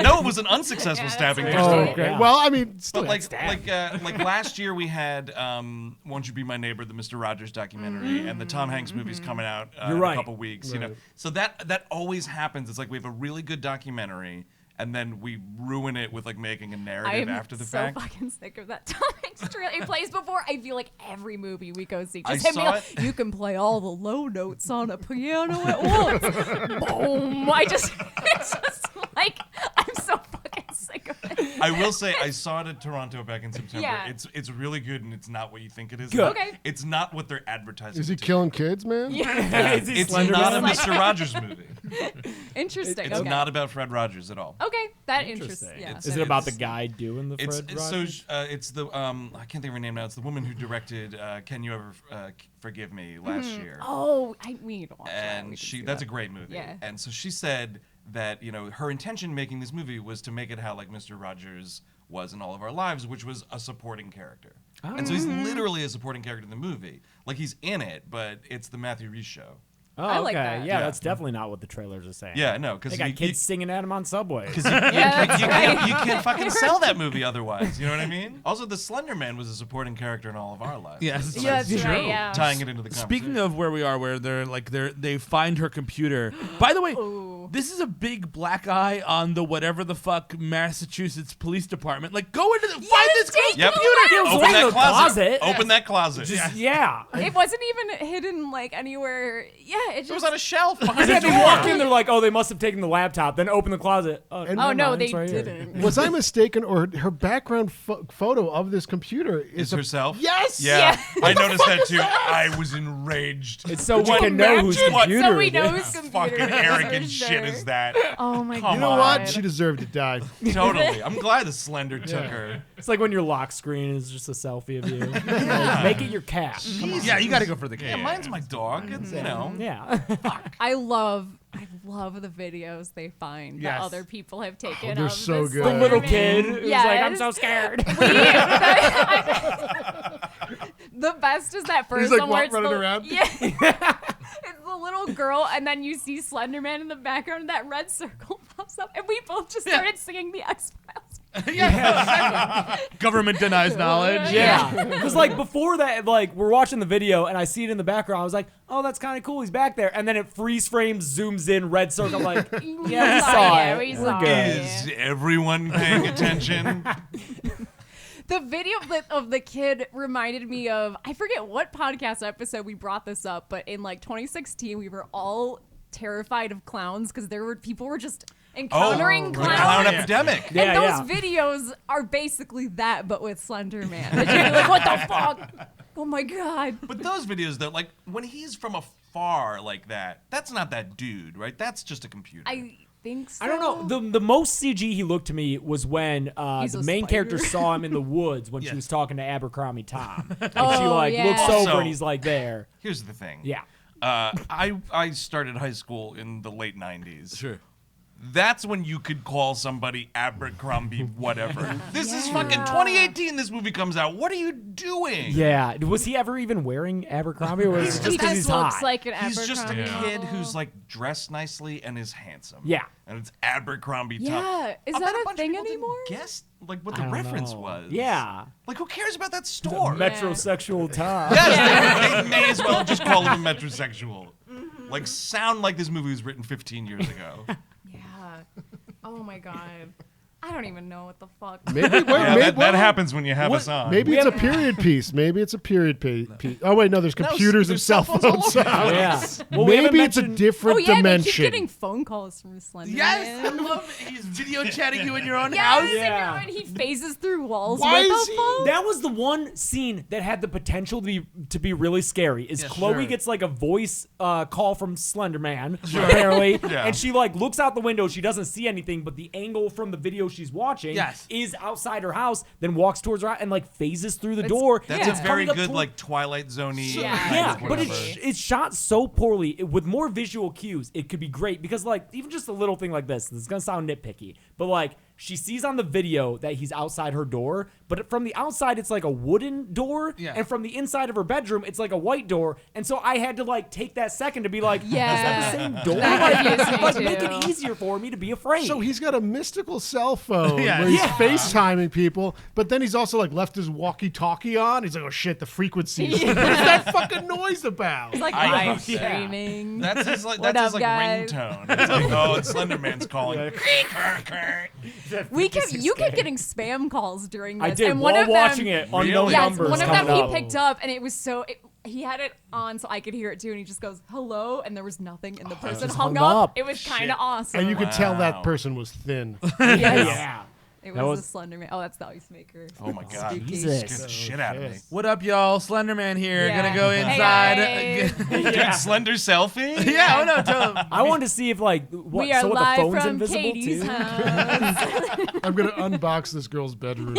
No, it was an unsuccessful Yeah, stabbing. that's first right. of all. Okay. Yeah. Well, I mean, still But got like last year we had "Won't You Be My Neighbor," the Mr. Rogers documentary, and the Tom Hanks movie's coming out You're in right. a couple weeks. You know, so that always happens. It's like we have a really good documentary, and then we ruin it with like making a narrative I am after the so fact. fucking sick of that Tom Hanks trailer. It plays before I feel like every movie we go see. I Just him being saw like, it. you can play all the low notes on a piano at once. Boom. I just It's just like I'm so fucking sick of it. I will say I saw it in Toronto back in September. Yeah. It's really good, and it's not what you think it is. Good. Okay. It's not what they're advertising. Is he it to killing kids, man? Yeah. Is he It's Slender not a Man? Mr. Rogers movie. Interesting. It's okay. not about Fred Rogers at all. Okay, that interesting. Yeah. Is it about the guy doing the Fred It's Rogers? it's the I can't think of her name now. It's the woman who directed Can You Ever Forgive Me last year. Oh, we need to watch that. And We can she see that's that. a great movie. Yeah. And so she said that, you know, her intention making this movie was to make it how like Mr. Rogers was in All of Our Lives, which was a supporting character. And so he's literally a supporting character in the movie. Like he's in it, but it's the Matthew Rhys show. Oh, I like okay. that. Yeah, Yeah. that's definitely not what the trailers are saying. Yeah, no, because They got kids singing at him on Subway. you that's right. can't fucking sell that movie otherwise. You know what I mean? Also, the Slender Man was a supporting character in All of Our Lives. Yes. So Yeah, that's it's right. Yeah. tying it into the conversation. Speaking of where we are, where they find her computer. By the way, Ooh. this is a big black eye on the whatever the fuck Massachusetts Police Department. Like, go into find this take Yep. the It was Open in that the closet. closet. Open that closet. Yeah. It wasn't even hidden like anywhere. Yeah, it just. It was on a shelf behind Yeah, the they door. walk in, they're like, oh, they must have taken the laptop, then open the closet. And- Oh never no, mind, they it's right here. didn't. Was I mistaken, or her background photo of this computer Is a- herself? Yes. Yeah. Yeah. I noticed that too. I was enraged. It's so we Could you can know whose imagine what computer So we it know is. whose computer fucking it is, arrogant for shit sure. is that? Oh my Come god. You know what? She deserved to die. Totally. I'm glad the Slender took her. It's like when your lock screen is just a selfie of you. Like, make it your cat. Come on. Yeah, you got to go for the Yeah, game. mine's my dog. It's, you know. Yeah. I love the videos they find Yes. that other people have taken. they're of so this good. The little Slenderman. kid who's Yes. like, I'm so scared. The best is that first like, one where it's running the, around? Yeah. It's the little girl, and then you see Slender Man in the background, and that red circle pops up, and we both just started singing the X-Files. Government denies knowledge. Yeah. Because, like, before that, like, we're watching the video, and I see it in the background. I was like, oh, that's kind of cool. He's back there. And then it freeze frames, zooms in, red circle. I'm like, yeah, we saw Yeah, it. we We're saw good. it. Is everyone paying attention? The video of the kid reminded me of, I forget what podcast episode we brought this up, but in like 2016, we were all terrified of clowns because people were just encountering the clowns. clown Yeah. epidemic. And Yeah, those videos are basically that, but with Slender Man. You'd be like, what the fuck? Oh my god. But those videos, though, like when he's from afar like that, that's not that dude, right? That's just a computer. I think so. I don't know. The most CG he looked to me was when He's the a main spider. character saw him in the woods when she Yes. was talking to Abercrombie Tom. And she Oh, like yeah. looks Also- over and he's like there. Here's the thing. Yeah. I started high school in the late 90s. Sure. That's when you could call somebody Abercrombie whatever. This is fucking 2018 this movie comes out. What are you doing? Yeah. Was he ever even wearing Abercrombie or was it just He because he's just looks hot? like an He's just a Abercrombie kid model. who's like dressed nicely and is handsome. Yeah. And it's Abercrombie Tom. Yeah. Is I bet that a bunch of thing people didn't anymore? Guess like what I the don't reference know. was. Yeah. Like who cares about that store? Metrosexual Tom. Yes, they may as well just call him a metrosexual. Like sound like this movie was written 15 years ago. Yeah. Oh my god. I don't even know what the fuck. Maybe, that happens when you have us on. Maybe it's a period piece. Maybe it's a period piece. Oh wait, no. There's computers and there's cell cell phones phones. all over. Yeah. Well, we haven't Maybe it's a mentioned- different Oh yeah, they keep dimension. getting phone calls from Slender Yes, I Man. love it. He's video chatting you in your own Yes, house. Yeah. and he phases through walls Why with is a he- phone. That was the one scene that had the potential to be really scary. Is Yeah, Chloe sure. gets like a voice call from Slender Man, apparently, Yeah. and she like looks out the window. She doesn't see anything, but the angle from the video she's watching Yes. is outside her house. Then walks towards her and like phases through the It's- door. That's Yeah. a very coming up good to- like Twilight Zone-y. Yeah. kind Yeah, of but whatever. it's shot so poorly. With more visual cues, it could be great because, like, even just a little thing like this is gonna sound nitpicky, but like she sees on the video that he's outside her door, but from the outside it's like a wooden door, Yeah. and from the inside of her bedroom it's like a white door, and so I had to like take that second to be like, Yeah. is that the same door? That confused me Like, make it too. easier for me to be afraid. So he's got a mystical cell phone Yeah. where he's Yeah. FaceTiming people, but then he's also like left his walkie-talkie on. He's like, oh shit, the frequency. What is that fucking noise about? It's like I- live streaming. That's his like What that's his up, like guys? ringtone. It's like, oh, it's Slender Man's calling. You kept getting spam calls during this. I did and while one of watching them, it. Unknown Really? Yes, numbers one of coming them he up. picked up, and it was so. he had it on so I could hear it too, and he just goes hello, and there was nothing, and the person just hung hung up. up. It was kind of awesome. And you could tell Wow. that person was thin. Yeah. It That was was- the Slender Man. Oh, that's the ice maker. Oh my god. Jesus. Scared the shit out of me. What up, y'all? Slenderman here. Yeah. Gonna go Hey, inside. guys. Dude, Slender selfie? Yeah, oh no, tell him. I wanted to see if like what, We are so what, the live phone's from invisible Katie's too. I'm going to unbox this girl's bedroom.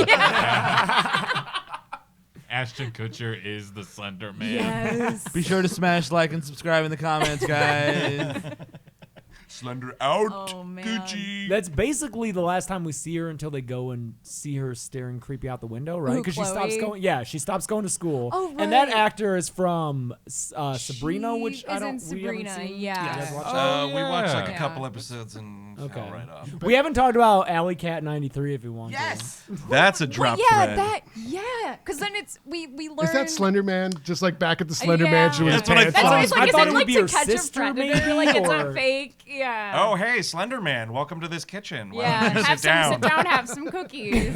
Ashton Kutcher is the Slender Man. Yes. Be sure to smash like and subscribe in the comments, guys. Slender out. Oh, man. Gucci. That's basically the last time we see her until they go and see her staring creepy out the window, right? Who, Because she stops Chloe? going. Yeah, she stops going to school. Oh, And that right. actor is from Sabrina, She which I is don't. in We haven't Sabrina, seen. yeah. You guys watch We watched like a Yeah. couple episodes and Okay. fell right off. that? We haven't talked about Alley Cat 93 if you want. Yes. That's a Well, drop yeah, thread. because then it's we learn. Is that Slender Man? Just like back at the Slender Yeah. Mansion with his That's what I pants That's what on? it's like. I Is thought it it like would be to her catch sister, a predator? maybe, Like it's or- a fake. Yeah. Oh, hey, Slender Man, welcome to this kitchen. Why Yeah. don't you Have sit down? sit down. Have some cookies.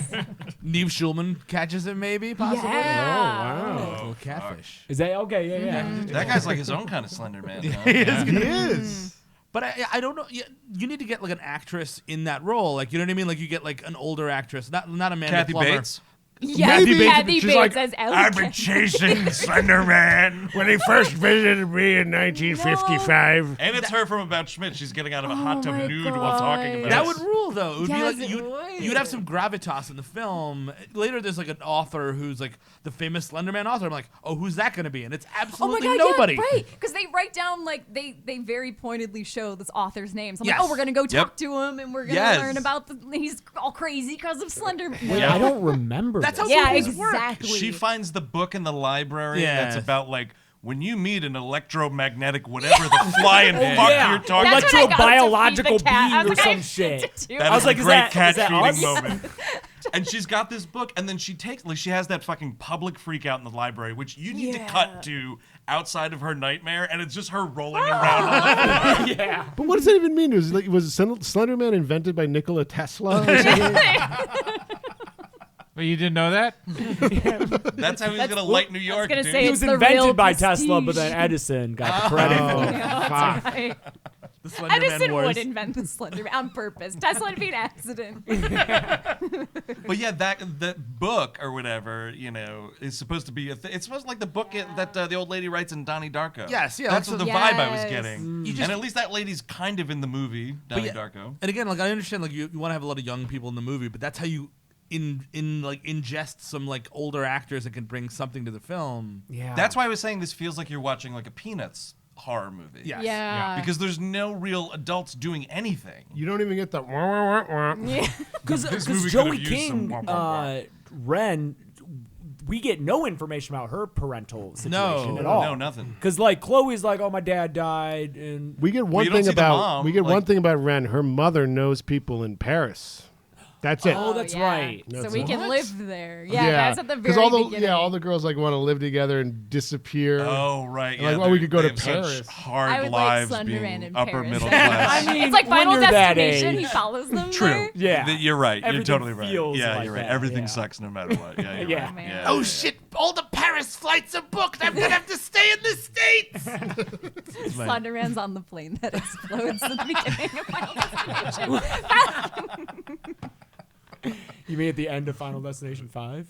Neve Schulman catches him, maybe, possibly. Yeah. Oh, little catfish. Is that okay? Yeah, yeah. That guy's like his own kind of Slender Man. Huh? He is. But I don't know. You need to get like an actress in that role. Like, you know what I mean? Like, you get like an older actress, not Amanda Kathy Plummer. Bates. Yes, Maybe. Kathy She's Bates like, as Ellie. I've been chasing Slender Man. When he first visited me in 1955. And it's her from About Schmidt. She's getting out of a hot tub my nude while talking about That it. would rule, though. It would Yes, be like it would. you'd have some gravitas in the film. Later, there's like an author who's like the famous Slenderman author. I'm like, oh, who's that going to be? And it's Oh my absolutely god, nobody. yeah, right. Because they write down like they very pointedly show this author's names. I'm Yes. like, oh, we're gonna go talk Yep. to him, and we're gonna Yes. learn about he's all crazy because of Slender. Wait, I don't remember. That's this. how Yeah, movies work. exactly. She finds the book in the library Yes. that's about like when you meet an electromagnetic whatever the flying fuck yeah. you're talking That's about. when I got to Electro-biological feed the cat. I being was or like, some I shit. sent it to That him. I is was like, a is great that- cat is that feeding us? moment. And she's got this book, and then she takes like she has that fucking public freak out in the library, which you need to cut to outside of her nightmare, and it's just her rolling around on the floor. Yeah. But what does that even mean? Was Slender Man invented by Nikola Tesla or something? Well, you didn't know that? That's how he's gonna light New York, gonna dude. say He it's was the real invented by Tesla, but prestige. then Edison got the credit for it. That's right. The Slenderman Edison Wars. would invent the Slender on purpose. Tesla would be an accident. But yeah, that book or whatever, you know, is supposed to be it's supposed to like the book that the old lady writes in Donnie Darko. Yes, yeah, that's that's what the what- vibe I was Yes. getting. You just- And at least that lady's kind of in the movie Donnie yeah, Darko. And again, like I understand, like you want to have a lot of young people in the movie, but that's how you ingest some like older actors that can bring something to the film. Yeah. That's why I was saying this feels like you're watching like a Peanuts horror movie. Yes. Yeah. Because there's no real adults doing anything. You don't even get the wah, wah, wah, wah. Yeah. Because movie Joey could've used some King, wah, wah, wah. Ren, we get no information about her parental situation at all. No, nothing. Because like Chloe's like, oh, my dad died, and We get one you don't thing see the about mom, we get like- one thing about Ren. Her mother knows people in Paris. That's it. Oh, that's right. So That's we it. can live there. Yeah, that's at the very all the beginning. all the girls like want to live together and disappear. Oh, right. Like, Yeah, oh, we could go they to have such Paris. hard I would like lives Slender Man being in upper Paris. middle class. I mean, It's like when Final you're that Destination. He age. follows them True. there. Yeah. You're right. You're Everything totally right. feels Yeah, like you're right. that, Everything yeah. sucks no matter what. Yeah, you're Yeah. right. Man. Yeah, Oh yeah, shit! All the Paris flights are booked. I'm gonna have to stay in the States. Slender Man's on the plane that explodes at the beginning of Final Destination. You mean at the end of Final Destination 5?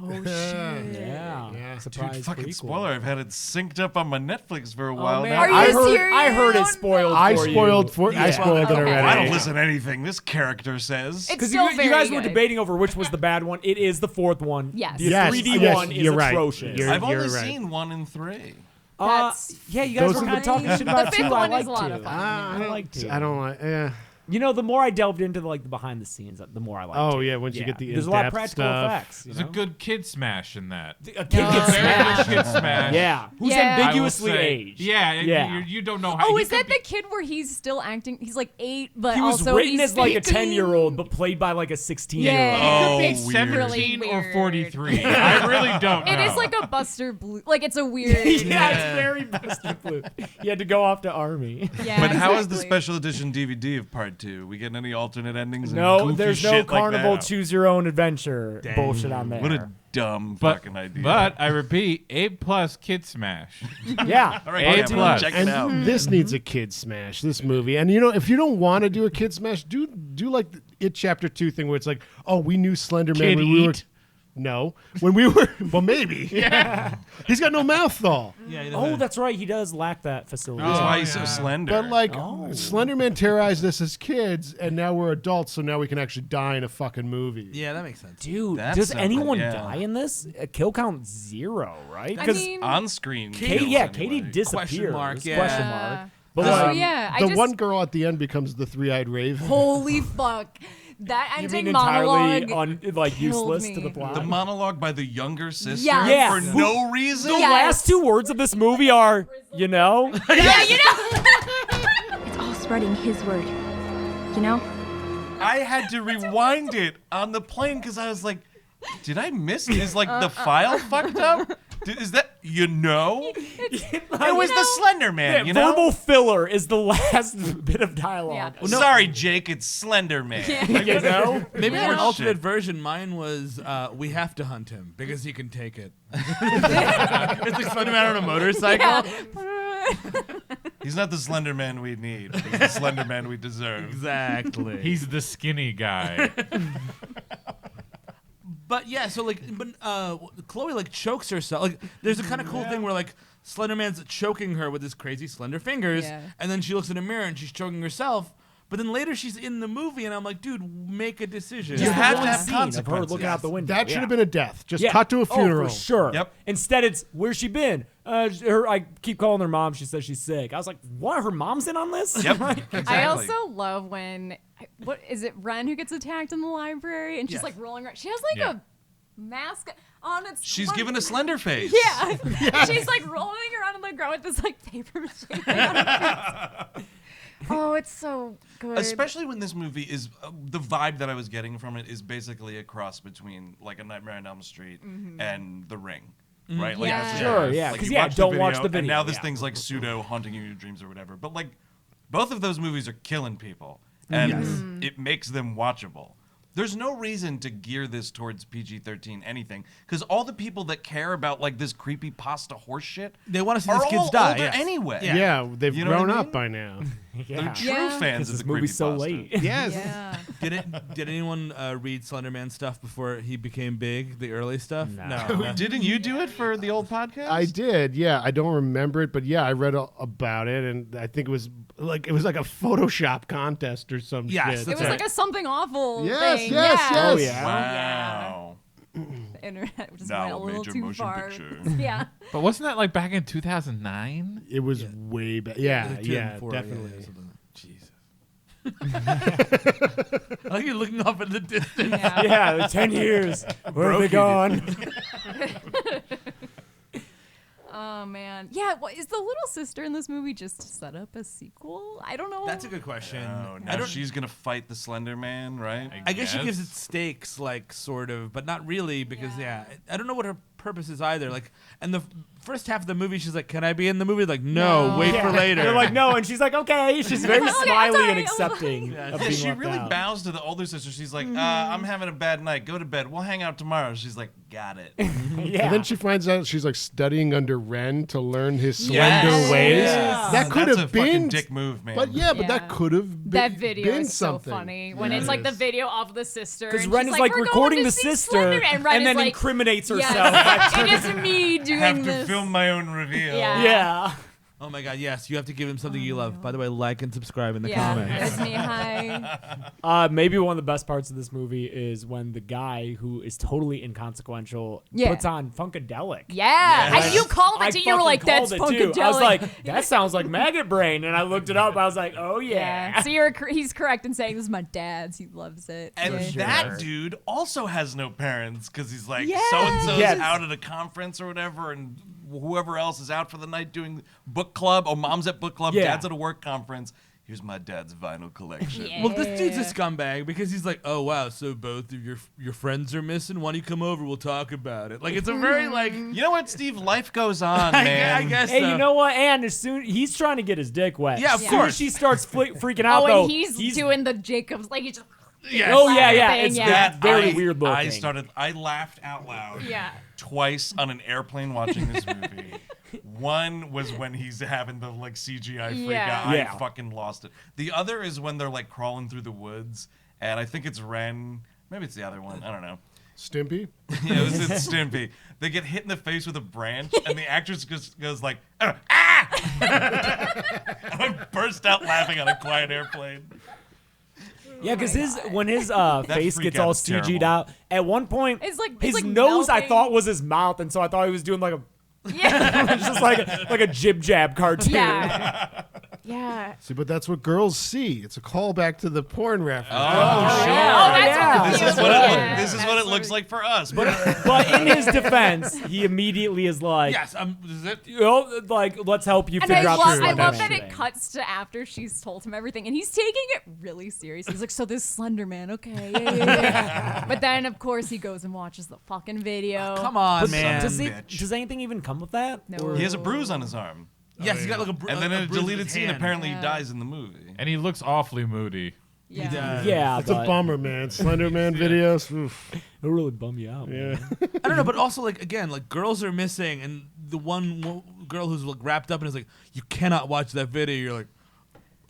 Oh shit! Yeah. Yeah. Surprise Dude, fucking prequel. spoiler. I've had it synced up on my Netflix for a Oh, while man. now. Are you I heard, serious? I heard Oh, it spoiled I for you. spoiled I Yeah. spoiled it Okay. already. I don't listen to anything this character says. It's Because still you very guys were good. debating over which was the bad one. It is the fourth one. Yes. The Yes, 3D yes, one is you're right. atrocious. You're- I've only right. seen 1 and 3. That's yeah, you guys Those were are kind of the- talking shit The about fifth two. I one is like a lot to. of fun. I like to. I don't like. You know, the more I delved into the behind the scenes, the more I liked Oh it. yeah, once you get the there's a lot of in-depth practical stuff. effects. You There's a know? good kid smash in that. A kid gets Very smashed. good kid smash. Yeah, who's Yeah. I will ambiguously say- aged. Yeah, Yeah. You don't know how. Oh, he is that could be- the kid where he's still acting? He's like 8, but He was also written he's as like a speaking. 10-year-old, but played by like a 16-year-old. Yeah. Oh, Be weird. 17 Really or weird. 43. I really don't know. It is like a Buster Blue. Like it's a weird. Yeah, it's very Buster Flute. He had to go off to army. Yeah, But how is the exactly. special edition DVD of part 2? We getting any alternate endings? and No, goofy there's no shit like Carnival that? Choose Your Own Adventure bullshit on there. What a dumb fucking idea. But I repeat, A+ Kid Smash. Yeah. All right, A+. Cameron, check it And out. this needs a kid smash, this movie. And if you don't want to do a kid smash, do like the It Chapter 2 thing where it's like, oh, we knew Slender Man Kid when we were. eat? No. When we were. Well, maybe. Yeah. He's got no mouth, though. Yeah, Oh, that's right. He does lack that facility. That's Oh, why he's yeah. so slender. But like, Slender Man terrorized us as kids, and now we're adults, so now we can actually die in a fucking movie. Yeah, that makes sense. Dude, That's does something, anyone yeah. die in this? Kill count 0, right? I 'Cause mean, on screen. Katie, kills Katie anyway. disappears. Question mark, yeah. Question Yeah. mark. But So, like, yeah, I The just, one girl at the end becomes the three-eyed raven. holy fuck. That you ending mean entirely monologue. like killed useless me. to the plot? The monologue by the younger sister Yes. Yeah. for no reason. The Yes. last 2 words of this movie are, Yeah, It's all spreading his word. You know? I had to rewind it on the plane because I was like, did I miss it? Is like the file fucked up? Is that it was the Slender Man, Yeah, verbal filler is the last bit of dialogue. Yeah. Sorry, Jake, it's Slender Man. You know? Maybe Yeah. an alternate Shit. version. Mine was we have to hunt him because he can take it. It's like Slender Man on a motorcycle. He's not the Slender Man we need. He's the Slender Man we deserve. Exactly. He's the skinny guy. But yeah, so Chloe like chokes herself. Like there's a kind of cool thing where like Slender Man's choking her with his crazy slender fingers, Yeah. and then she looks in a mirror and she's choking herself. But then later she's in the movie, and I'm like, dude, make a decision. You Just have the to one have scene of her consequences. looking out the window. That should Yeah. have been a death. Just Yeah. cut to a funeral. Oh, for sure. Yep. Instead, it's where's she been? I keep calling her mom. She says she's sick. I was like, what? Her mom's in on this? Yep. Like, Exactly. I also love when, what is it, Ren who gets attacked in the library and she's Yes. like rolling around. She has like Yeah. a mask on. It's She's one- given a Slender face. Yeah. She's like rolling around on the ground with this like paper mache thing on her face. Oh, it's so good. Especially when this movie is the vibe that I was getting from it is basically a cross between like A Nightmare on Elm Street and The Ring, right? Like, Yeah. it's- Sure, yeah, like, 'cause, you yeah, watch don't watch the and video, now this yeah. thing's like pseudo haunting you in your dreams or whatever. But like, both of those movies are killing people, and it makes them watchable. There's no reason to gear this towards PG-13 anything, because all the people that care about like this creepy pasta horse shit They want to see are these kids all die older yes. anyway. Yeah, they've You know what grown I up mean? by now. They're true Yeah. fans Because of this the movie's so creepypasta. late. Yes. Yeah. Did anyone read Slender Man stuff before he became big? The early stuff? No. Didn't you do it for the old podcast? I did, yeah. I don't remember it, but yeah, I read about it, and I think it was like a Photoshop contest or some Yes, shit. It that's was right. like a something awful Yes, thing. yes, yeah. yes. Oh, yeah. Wow. The internet just Now went a a little major too motion far. picture. Yeah. But wasn't that like back in 2009? It was way back. Yeah, Like yeah, 2004, definitely. something like that. Jesus. I like you're looking off in the distance. Yeah. Yeah, 10 years. Where have they Broke gone? Oh man. Yeah. What is the little sister in this movie just to set up a sequel? I don't know. That's a good question. Oh, I now don't. she's gonna fight the Slender Man, right? I guess she Yes. gives it stakes, like sort of, but not really because I don't know what her purpose is either. Like, and the first half of the movie, she's like, "Can I be in the movie?" Like, no, No. wait Yeah. for later. They're like, no, and she's like, okay. She's very Okay, smiley sorry. and accepting. Yeah, of being she left really out. bows to the older sister. She's like, I'm having a bad night. Go to bed. We'll hang out tomorrow. She's like, got it. Yeah. And then she finds out she's like studying under Ren to learn his slender Yes. ways. Yes. That could That's have a fucking been dick move, man. But yeah, but that Yeah. could have been that video been is so something. funny when Yeah, it's it like the is. video of the sister. Because and Ren she's is like "We're recording going the to see sister Slender," and, Ren and is then like, incriminates yes. herself. It is me doing have to this. film my own reveal. Yeah. Yeah. oh my god, yes, you have to give him something you love. By the way, like and subscribe in the Yeah, comments. it's me. Hi. Maybe one of the best parts of this movie is when the guy who is totally inconsequential Yeah. puts on Funkadelic. Yeah, Yes. and you called I it. You were fucking like, "That's called it, too. Funkadelic." I was like, that sounds like maggot brain. And I looked it up. I was like, oh, yeah. So he's correct in saying this is my dad's. He loves it. And Yeah. that dude also has no parents because he's like, Yeah. so-and-so's Yes. out at a conference or whatever, and whoever else is out for the night doing book club. Oh, mom's at book club, Yeah. dad's at a work conference. here's my dad's vinyl collection. Yeah. Well, this dude's a scumbag because he's like, oh wow, so both of your friends are missing. Why don't you come over? We'll talk about it. Like it's a very like. You know what, Steve? Life goes on, man. I guess. Hey, so. you know what? And as soon he's trying to get his dick wet. Yeah, of As soon course. as she starts freaking out, Oh, though, and he's doing the Jacobs, like he's just. Yes. Oh yeah, thing, it's yeah. very weird looking. I laughed out loud. Yeah. Twice on an airplane watching this movie. One was when he's having the like CGI freak Yeah. out. Yeah. I fucking lost it. The other is when they're like crawling through the woods, and I think it's Ren. Maybe it's the other one. I don't know. Stimpy? Yeah, it's Stimpy. They get hit in the face with a branch, and the actress goes like, ah! I burst out laughing on a quiet airplane. Yeah, because when his face freak gets out all is CG'd terrible. out, at one point, It's like- his it's like nose I melting. thought was his mouth, and so I thought he was doing like a Yeah. just like a jib jab cartoon. Yeah. Yeah. See, but that's what girls see. It's a callback to the porn reference. Oh, that's yeah. what This is what Yeah. this is what it looks like for us. But in his defense, he immediately is like, Yes. Is it? you know, like, let's help you And figure out this I love Slender that Man it thing. cuts to after she's told him everything, and he's taking it really serious. He's like, "So this Slender Man, okay, yeah." But then, of course, he goes and watches the fucking video. Come on, But man. does anything even come with that? No. Or- He has a bruise on his arm. Yes, he's got like a. And then in a bruise in deleted his scene, hand. apparently Yeah. he dies in the movie. And he looks awfully moody. Yeah. Yeah, It's a but bummer, man. Slender Man videos. Oof. it'll really bum you out. Yeah. Man. I don't know, but also like again, like girls are missing, and the one girl who's like wrapped up and is like, you cannot watch that video. You're like,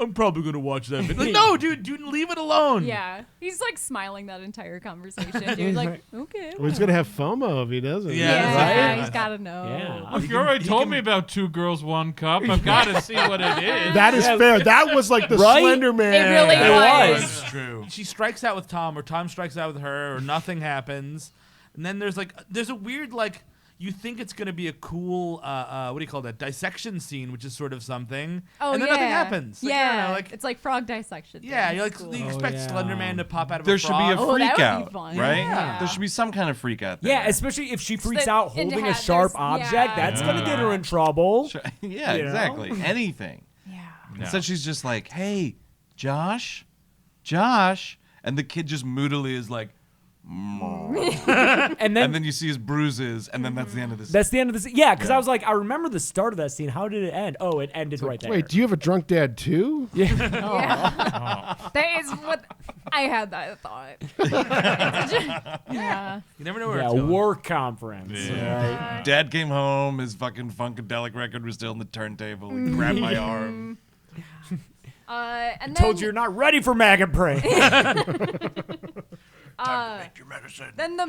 I'm probably gonna watch that video. Like, no, dude, leave it alone. Yeah. He's like smiling that entire conversation, dude. Like, okay. Well, he's going to have FOMO if he doesn't. Yeah. Yeah, he's gotta know. Yeah. Look, you already told me about 2 Girls, 1 Cup. I've got to see what it is. That is fair. That was like the Right? Slender Man. It really was. That's true. She strikes out with Tom, or Tom strikes out with her, or nothing happens. And then there's a weird like, you think it's gonna be a cool what do you call that, dissection scene, which is sort of something. Oh, and then yeah. nothing happens. Like, I don't Yeah. know, like it's like frog dissection. yeah, thing. you're like It's cool. you expect yeah. Slender Man to pop out of There a should be a frog. Oh, that freak would out, be fun. right? Yeah. There should be some kind of freak out there. Yeah, especially if she freaks that- out and holding a have- sharp there's- object, yeah. that's gonna get her in trouble. Yeah, You know? exactly. Anything. Yeah. No. Instead, she's just like, "Hey, Josh," and the kid just moodily is like, And and then you see his bruises, and then that's the end of the scene. that's the end of the scene. Yeah, because I was like, I remember the start of that scene. How did it end? Oh, it ended right there. Wait, do you have a drunk dad too? Yeah. That is what I had that thought. Yeah. You never know where Yeah, it's going. work conference. Yeah. Right? Dad came home. His fucking Funkadelic record was still on the turntable. He grabbed my arm. And then Told you you're not ready for maggot prey. Make your medicine. then the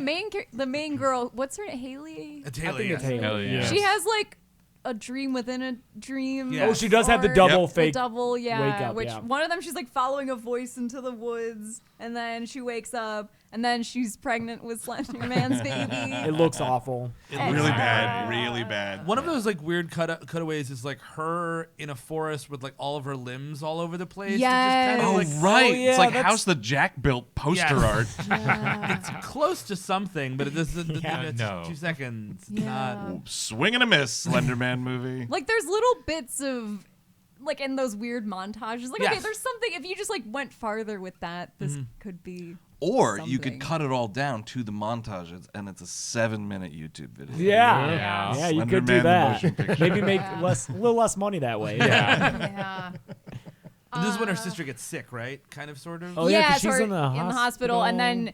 main girl, what's her name? Haley? It's I Haley. think it's yes. Haley. Hell yeah. She has like a dream within a dream. Yeah. Oh, she does have the or double the fake double, yeah. wake up, Which yeah. one of them she's like following a voice into the woods, and then she wakes up, and then she's pregnant with Slender Man's baby. It looks awful. Really bad. Really bad. One of those like weird cutaways is like her in a forest with like all of her limbs all over the place. It just Yes. kinda, Oh, like, right. yeah, it's like that's- House the Jack built poster Yes. art. Yeah. it's close to something, but it doesn't. It's no. 2 seconds. It's Yeah. not. Swing and a miss, Slender Man movie. Like there's little bits of like in those weird montages. Like okay, Yes. there's something if you just like went farther with that, this could be. Or you could something. cut it all down to the montages, and it's a 7-minute YouTube video. Yeah. Yeah. Yeah, you Slender could do Man, the that. motion picture. Maybe make a little less money that way. Yeah. And this is when her sister gets sick, right? Kind of, sort of. Oh, yeah, 'cause so she's we're in the hospital, and hospital. then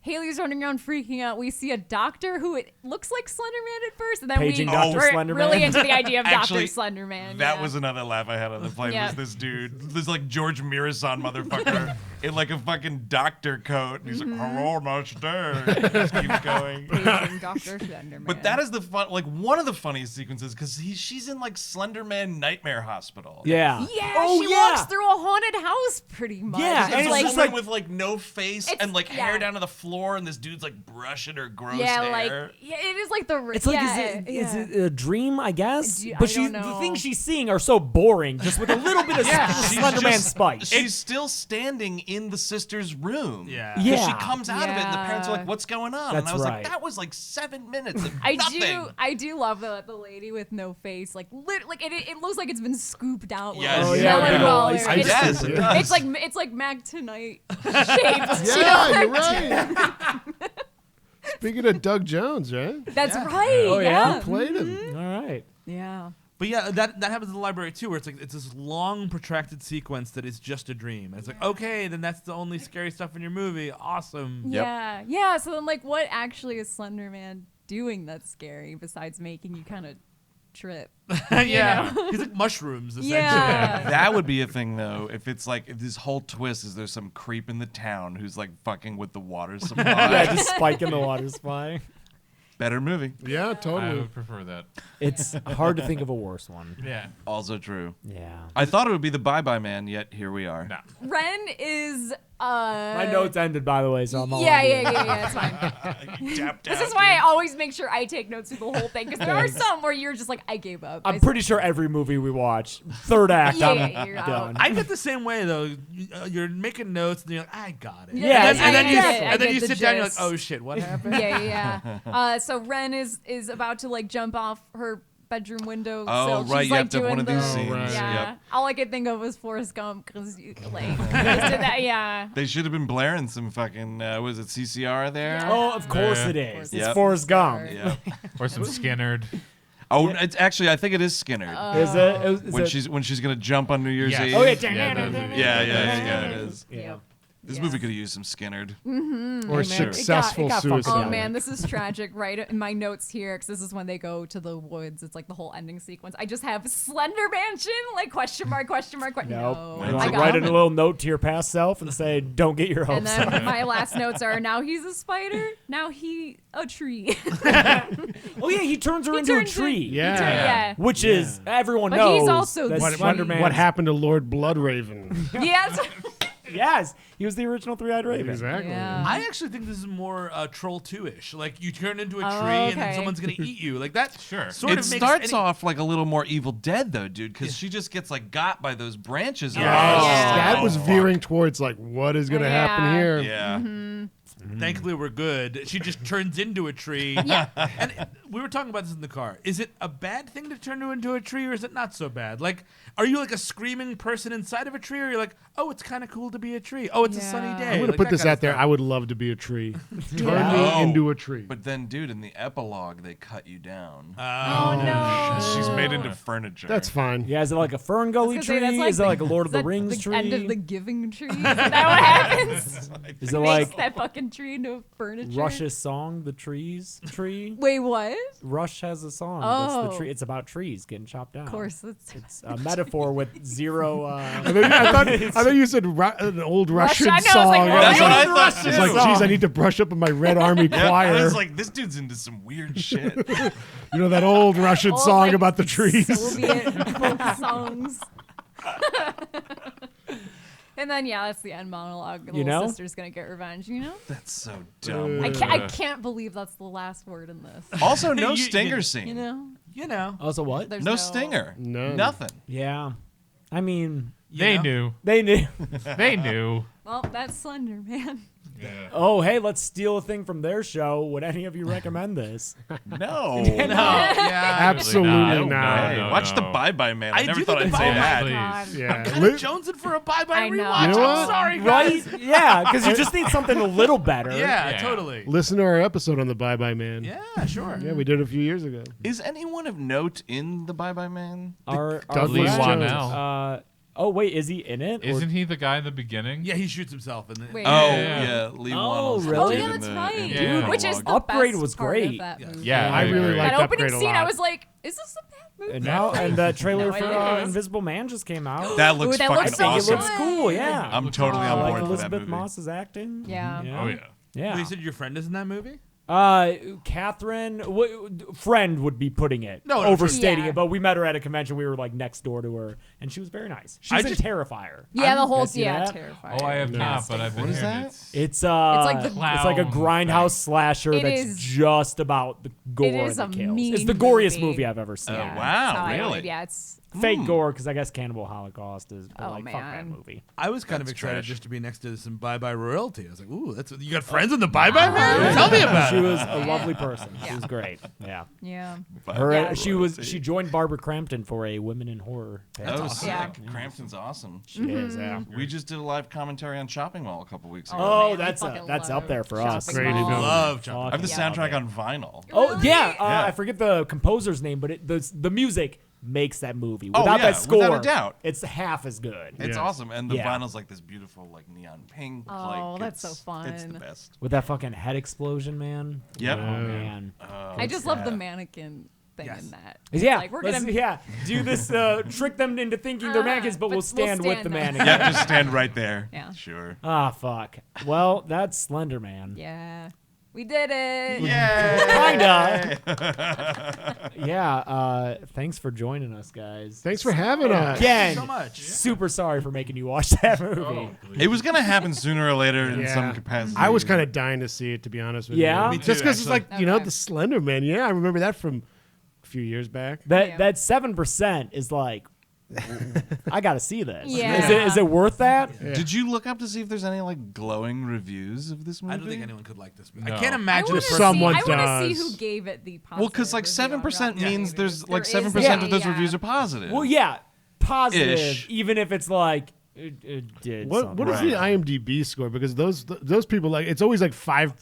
Haley's running around freaking out. We see a doctor who it looks like Slender Man at first, and then Paging we Dr. we're Slender really Man. into the idea of Actually, Dr. Slender Man. That yeah. was another laugh I had on the plane. Yeah. Was this dude, this like George Mirasan motherfucker in like a fucking doctor coat, and he's like, "Hello, master." He just keeps going. Paging Dr. Slender Man. But that is the fun, like one of the funniest sequences because she's in like Slender Man Nightmare Hospital. Yeah. yeah, Oh, she yeah. walks through a haunted house pretty much. Yeah, It's and a it's like, just woman like- with like no face It's- and like yeah. hair down to the floor, and this dude's like brushing her gross yeah, hair. like yeah, it is like the. It's like, yeah, is it a dream, I guess? I But don't the know. things she's seeing are so boring, just with a little bit of she's Slender Man just- spice. She's still standing in the sister's room. Yeah. Because she Yeah. comes out of it, and the parents are Yeah. like, "What's going on?" That's and I was right. like, "That was like 7 minutes of I nothing." do love the lady with no face. Like it looks like it's been scooped out. with Yes. a Oh, yeah, yellow yeah. roller. Ice It's- Yes, it does. It's like Mag Tonight shaped. Yeah, you're right. Speaking of Doug Jones, right? That's right. Oh, yeah? yeah. Played him. All right. Yeah. But yeah, that happens in the library too, where it's like it's this long protracted sequence that is just a dream. And it's like, okay, then that's the only scary stuff in your movie. Awesome. Yep. Yeah. Yeah. So then, like, what actually is Slender Man doing that's scary besides making you kind of trip? Yeah. He's like mushrooms, essentially. Yeah. That would be a thing, though, if it's like, if this whole twist is there's some creep in the town who's like fucking with the water supply. Yeah, just spiking the water supply. Better movie. Yeah, I totally. would prefer that. It's hard to think of a worse one. Yeah. Also true. Yeah. I thought it would be the Bye Bye Man, yet here we are. No. Ren is. My notes ended, by the way, so I'm all Yeah, on you. yeah. It's fine. This is why I always make sure I take notes through the whole thing, because there are some where you're just like, I gave up. I'm pretty sure every movie we watch, third act, Yeah, I'm yeah, you're done. out. I get the same way though. You're making notes and you're like, I got it. Yeah, and then I you get it. I and then get you the sit down. You're like, gist. oh shit, what happened? Yeah. So Ren is about to like jump off her bedroom window. Oh, so right, She's you like have to have doing one of the, these scenes. right. Yeah. Yep. All I could think of was Forrest Gump because you like just did that. Yeah. They should have been blaring some fucking, was it CCR there? Yeah. Oh, of course Yeah. it is. It's Yep. Forrest Gump. Yeah. Or some Skinnerd. Oh, it's actually, I think it is Skinner. Is it? Is when it? she's gonna jump on New Year's Yes. Eve. Oh, yeah. Yeah, it is. Yeah. This movie could have used some Skinnerd. Or It successful got suicide. Oh man, this is tragic. Right in my notes here, because this is when they go to the woods. It's like the whole ending sequence. I just have Slender Mansion, like question mark. Nope. No, When's I it got Write it. in a little note to your past self and say, "Don't get your And hopes up." then my last notes are: now he's a spider. Now he a tree. Oh yeah, he turns her He into a turns it- tree. Yeah. Yeah. Which is everyone But knows. he's also that the Slender tree. Man. What happened to Lord Bloodraven? Yes. Yes, he was the original three-eyed raven. Exactly. Yeah. I actually think this is more Troll 2-ish. Like you turn into a tree Oh, and then okay. someone's gonna eat you. Like that. Sure. Sort It of makes starts any- off like a little more Evil Dead though, dude, because she just gets like got by those branches. Yes. Yeah. That was Oh, fuck. veering towards like, what is going to happen Yeah. here? Yeah. Thankfully, we're good. She just turns into a tree. Yeah. And we were talking about this in the car. Is it a bad thing to turn into a tree, or is it not so bad? Like, are you like a screaming person inside of a tree, or you're like, oh, it's kind of cool to be a tree. Oh, it's a sunny Yeah. day. I'm going to Like put that this kinda out there. stuff. I would love to be a tree. Turn Yeah. me Oh. into a tree. But then, dude, in the epilogue, they cut you down. Oh no. She's made into furniture. That's fine. Yeah, is it like a fern gully I was gonna say, tree? that's Is it like a the- Lord of is the that Rings the tree? End of the Giving tree. Is that what happens? Is it Makes like that fucking tree into furniture. Rush's song, The Trees Tree? Wait, what? Rush has a song. That's the Oh. tree. It's about trees getting chopped down. Of course, it's It's a metaphor with zero. I thought you said an old Russian I know, I was song. like, oh, That's what I Russian thought too. It's like, geez, I need to brush up on my Red Army Yeah, choir. I was like, this dude's into some weird shit. You know that old Russian all, song like, about the trees. Soviet folk songs. And then that's the end monologue. The You little know? sister's gonna get revenge. You know? That's so dumb. I can't believe that's the last word in this. Also, no You- stinger scene. You know? You know. Also, what? There's No stinger. None. Nothing. Yeah. I mean, They know? knew. they knew. They knew. Well, that's Slender, man. Oh, hey, let's steal a thing from their show. Would any of you recommend this? No. Yeah. Absolutely No, not. Hey, no, watch no. the Bye Bye Man. I I never do thought think I'd the say Bye Bye that. God. Yeah. Kind of jonesing for a bye-bye I know. rewatch. You know I'm what? sorry, guys. Right? Yeah, because you just need something a little better. Yeah, Yeah. totally. Listen to our episode on the Bye Bye Man. Yeah, sure. Yeah, we did it a few years ago. Is anyone of note in the Bye Bye Man? Our Douglas friend, Jones. Oh, wait, is he in it? Or- Isn't he the guy in the beginning? Yeah, he shoots himself. And Wait. Oh, Yeah. yeah. Lee Oh, Wannell's really? Oh dude yeah, in that's the- right. in the Yeah. Which is monologue. the Upgrade best was part great. of that movie. Yeah, I really agree. like That opening Upgrade a scene, I lot. was like, "Is this a bad movie?" And now, and the trailer No, for it is. Invisible Man just came out. That looks Ooh, that fucking looks so awesome. It looks cool, yeah. I'm totally Oh, on I like board for that Elizabeth movie. Moss's acting. Yeah. Oh, yeah. Yeah. Well, you said your friend is in that movie? Catherine, friend would be putting it, No, overstating Yeah. it. But we met her at a convention. We were like next door to her, and she was very nice. She's in just- Terrifier. Yeah, the whole guys see that? terrifying. Oh, I have No. not, but I've been What is hearing that? it's It's like the- it's like a Clown grindhouse slasher It that's is- just about the gore It is and the a kills. mean It's the goriest movie. movie I've ever seen. Oh, Yeah, wow, that's how I really? believe- Yeah, it's fake gore because I guess Cannibal Holocaust is Oh, fuck that man. movie. I was kind of That's excited trash. just to be next to some Bye Bye royalty. I was like, ooh, you got friends in the Bye Bye man? Tell me about She it. was a lovely person. She was great. Yeah. Yeah. She joined Barbara Crampton for a Women in Horror panel. Oh, sick. Yeah. Crampton's awesome. She is, yeah. We just did a live commentary on Shopping Mall a couple weeks ago. Oh, man, that's I fucking up love there for us. Shopping Great Mall. film. Love John. I have the Yeah. soundtrack on vinyl. Oh Really? yeah, Yeah. I forget the composer's name, but the music makes that movie. Oh, Without yeah, that score, without a doubt. it's half as good. It's Yeah. awesome, and the Yeah. vinyl's like this beautiful, like neon pink. Oh, like, that's so It's fun. the best. With that fucking head explosion, man. Yep. Oh man. I just love the mannequin thing Yes. in that. Yeah, Like, we're let's- gonna do this. Trick them into thinking they're mannequins, but we'll stand with the there. mannequin. Yeah, just stand right there. Yeah. Sure. Ah, fuck. Well, that's Slender Man. Yeah. We did it. Yeah. Kinda. Yeah. Thanks for joining us, guys. Thanks for having us. Again, so much. super sorry for making you watch that movie. It was gonna happen sooner or later in Yeah. some capacity. I was kind of dying to see it, to be honest with Yeah? you. Me Just too, because it's like, actually. the Slender Man. Yeah, I remember that from a few years back. Yeah. That 7% is like, I gotta see this. Yeah. Is it worth that? Did you look up to see if there's any like glowing reviews of this movie? I don't think anyone could like this movie. No. I can't I imagine wanna a see- person. Someone I want to see does. who gave it the positive. Well, because like review on 7% Rotten means Tomatoes. there's like There is 7% of a, those yeah. reviews are positive. Well, yeah, positive. Ish. Even if it's like it did. What something. is the IMDb score? Because those people, like, it's always like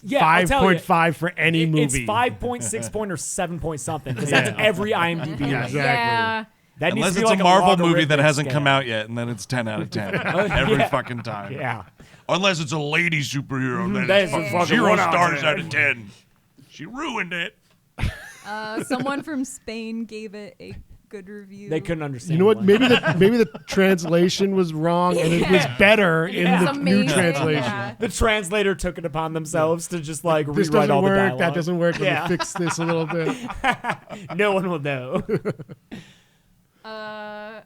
Yeah, I'll tell you. 5.5 for any movie. It's 5.6 point or 7 point something because that's every IMDb. Yeah, rank. exactly. Yeah. That needs Unless to be it's like a Marvel movie logarithmic that hasn't scale. come out yet, and then it's 10 out of 10 every Yeah. fucking time. Yeah. Unless it's a lady superhero, then That it's is a fucking fucking 0 1 out of stars 10. out of 10. She ruined it. Someone from Spain gave it a good review. They couldn't understand. You know what? one. Maybe the translation was wrong and it was better in Yeah. the It's new amazing. translation. Yeah. The translator took it upon themselves to just like This rewrite doesn't all the work. dialogue. That doesn't work. Let Yeah. me fix this a little bit. No one will know. Oh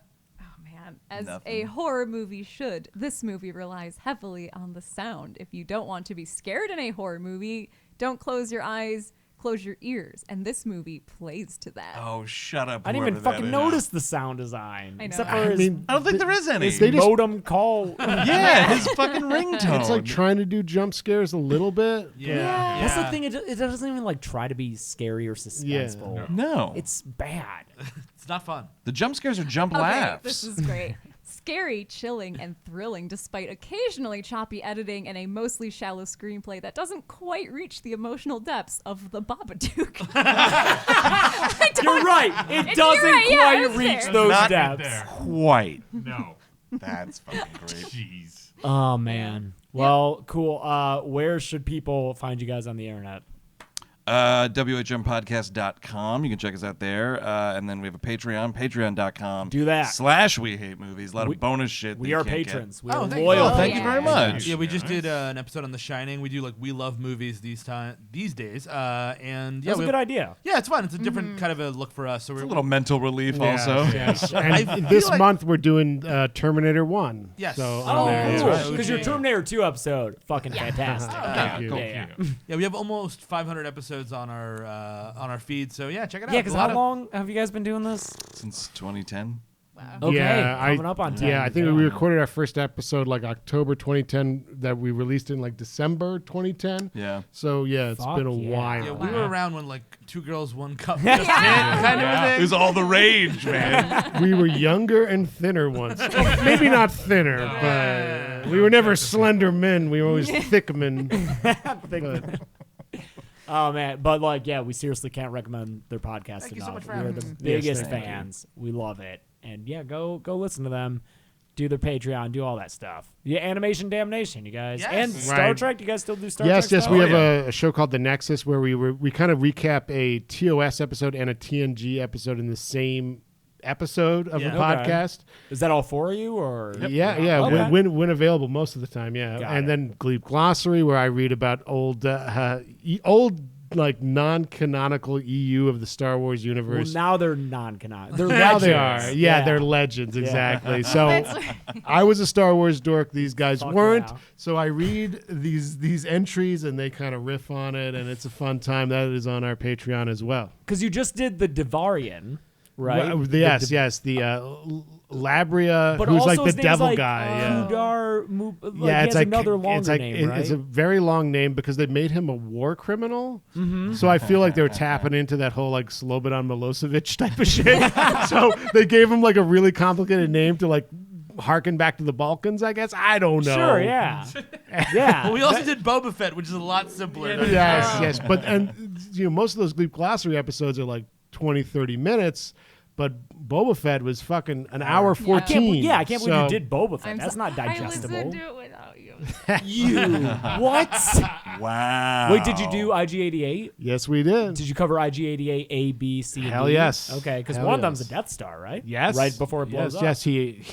man, as a Nothing. horror movie should, this movie relies heavily on the sound. If you don't want to be scared in a horror movie, don't close your eyes, close your ears, and this movie plays to that. Oh, shut up. I didn't even whoever that fucking is. notice the sound design. I know. Except for I his, mean, I don't think there is any. his They just- modem call. Yeah, his fucking ringtone. It's like trying to do jump scares a little bit. Yeah. That's the thing. It doesn't even like try to be scary or suspenseful. No. It's bad. It's not fun. The jump scares are jump Okay, laughs. this is great. Scary, chilling, and thrilling despite occasionally choppy editing and a mostly shallow screenplay that doesn't quite reach the emotional depths of The Babadook. You're right. It You're doesn't right, yeah, quite it's reach fair. those Not depths. there. Quite. No. That's fucking great. Jeez. Oh man. Well, cool. Where should people find you guys on the internet? WHMpodcast.com. You can check us out there. And then we have a Patreon, patreon.com. Do that. /We Hate Movies. A lot of bonus shit. that We you are can't patrons. get. We are thank you. loyal. Oh, thank yeah. you very much. Yeah, we just did an episode on The Shining. We do like we love movies these days, and yeah, That's a good idea. Yeah, it's fun. It's a different kind of a look for us. So we're A little mental relief Yeah, also. yes. I And feel this like- month we're doing Terminator 1. Yes. So Oh, on there, cool. yeah. right. Because your Terminator 2 episode, fucking fantastic. Thank you. Yeah. Yeah, we have almost 500 episodes on our feed. So yeah, check it out. Yeah, because A lot how of- long have you guys been doing this? Since 2010. Okay, Yeah, coming up on 10. Yeah, I think we recorded our first episode like October 2010 that we released in like December 2010. Yeah. So yeah, it's Fuck been a yeah. while. Yeah, we were around when like 2 girls, 1 cup just hit, kind of a It thing. was all the rage, man. We were younger and thinner once. Maybe not thinner, but we were never slender men. We were always thick men. But- Oh man, but like, yeah, we seriously can't recommend their podcast Thank you enough. so much for We're having the us. biggest thank you. fans. We love it, and yeah, go listen to them. Do their Patreon, do all that stuff. Yeah, Animation Damnation, you guys, Yes. and Star Right. Trek. You guys still do Star yes, Trek? yes, stuff? we have yeah. a show called The Nexus where we kind of recap a TOS episode and a TNG episode in the same episode of Yeah. a Okay. podcast. Is that all for you, or Yeah, yeah, Okay. when available most of the time, yeah. Got and it. then Glebe Glossary where I read about old like non-canonical EU of the Star Wars Well, universe. now they're non-canonical. They're Now they legends. are. Yeah, they're legends, exactly. So That's- I was a Star Wars dork. These guys Fuck weren't. yeah. So I read these entries and they kind of riff on it, and it's a fun time. That is on our Patreon as well. because you just did the Devarian. right? Yes, the Labria, But who's also like the his name's devil like, guy. Yeah. Yeah, it's like another longer name, right? It's a very long name because they made him a war criminal. Mm-hmm. So I feel like they're tapping into that whole like Slobodan Milosevic type of shit. So they gave him like a really complicated name to like harken back to the Balkans, I guess. I don't know. Sure, yeah. Yeah. Well, we also did Boba Fett, which is a lot simpler. Yes. But most of those Gleep Glossary episodes are like 20, 30 minutes. But Boba Fett was fucking an hour 14. I can't believe you did Boba Fett. That's not digestible. I listened to it without you. You what? Wow. Wait, did you do IG-88? Yes, we did. Did you cover IG-88 A, B, C, Hell D? yes. Okay, because Hell one of them's yes. a Death Star, right? Yes. Right before it blows up. Yes, he.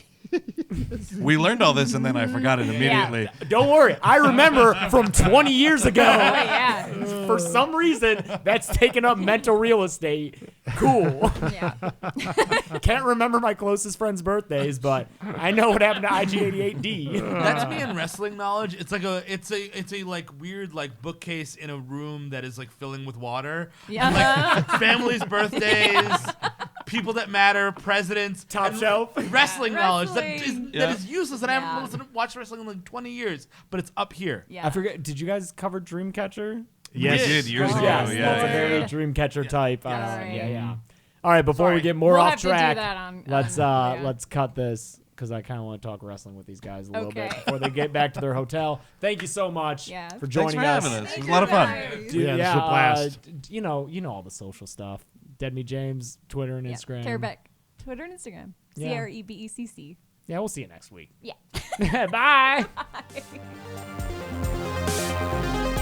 We learned all this and then I forgot it immediately. Don't worry. I remember from 20 years ago. Yeah. For some reason, that's taken up mental real estate. Cool. Yeah. Can't remember my closest friends' birthdays, but I know what happened to IG-88D. That's me in wrestling knowledge. It's like it's a like weird like bookcase in a room that is like filling with water. Yeah. And, like families' birthdays, people that matter, presidents, Top and shelf. wrestling knowledge that Wrestling. is useless. And I haven't watched wrestling in like 20 years, but it's up here. Yeah. I forget. Did you guys cover Dreamcatcher? Yes. We did years ago. Yes, Yeah, that's a yeah, very yeah. Dreamcatcher type. Sorry. Yeah. All right, before we Sorry. get more We'll off have to do track, that on- let's cut this because I kind of want to talk wrestling with these guys a little bit Okay. before they get back to their hotel. Thank you so much Yeah. for Thanks joining for us. having us. It was a lot of fun. Dude, Yeah, this was a blast. you know all the social stuff. Dead Me James, Twitter and Yeah. Instagram. Carebeck. Twitter and Instagram. Yeah. CREBECC. Yeah, we'll see you next week. Yeah. Bye. Bye.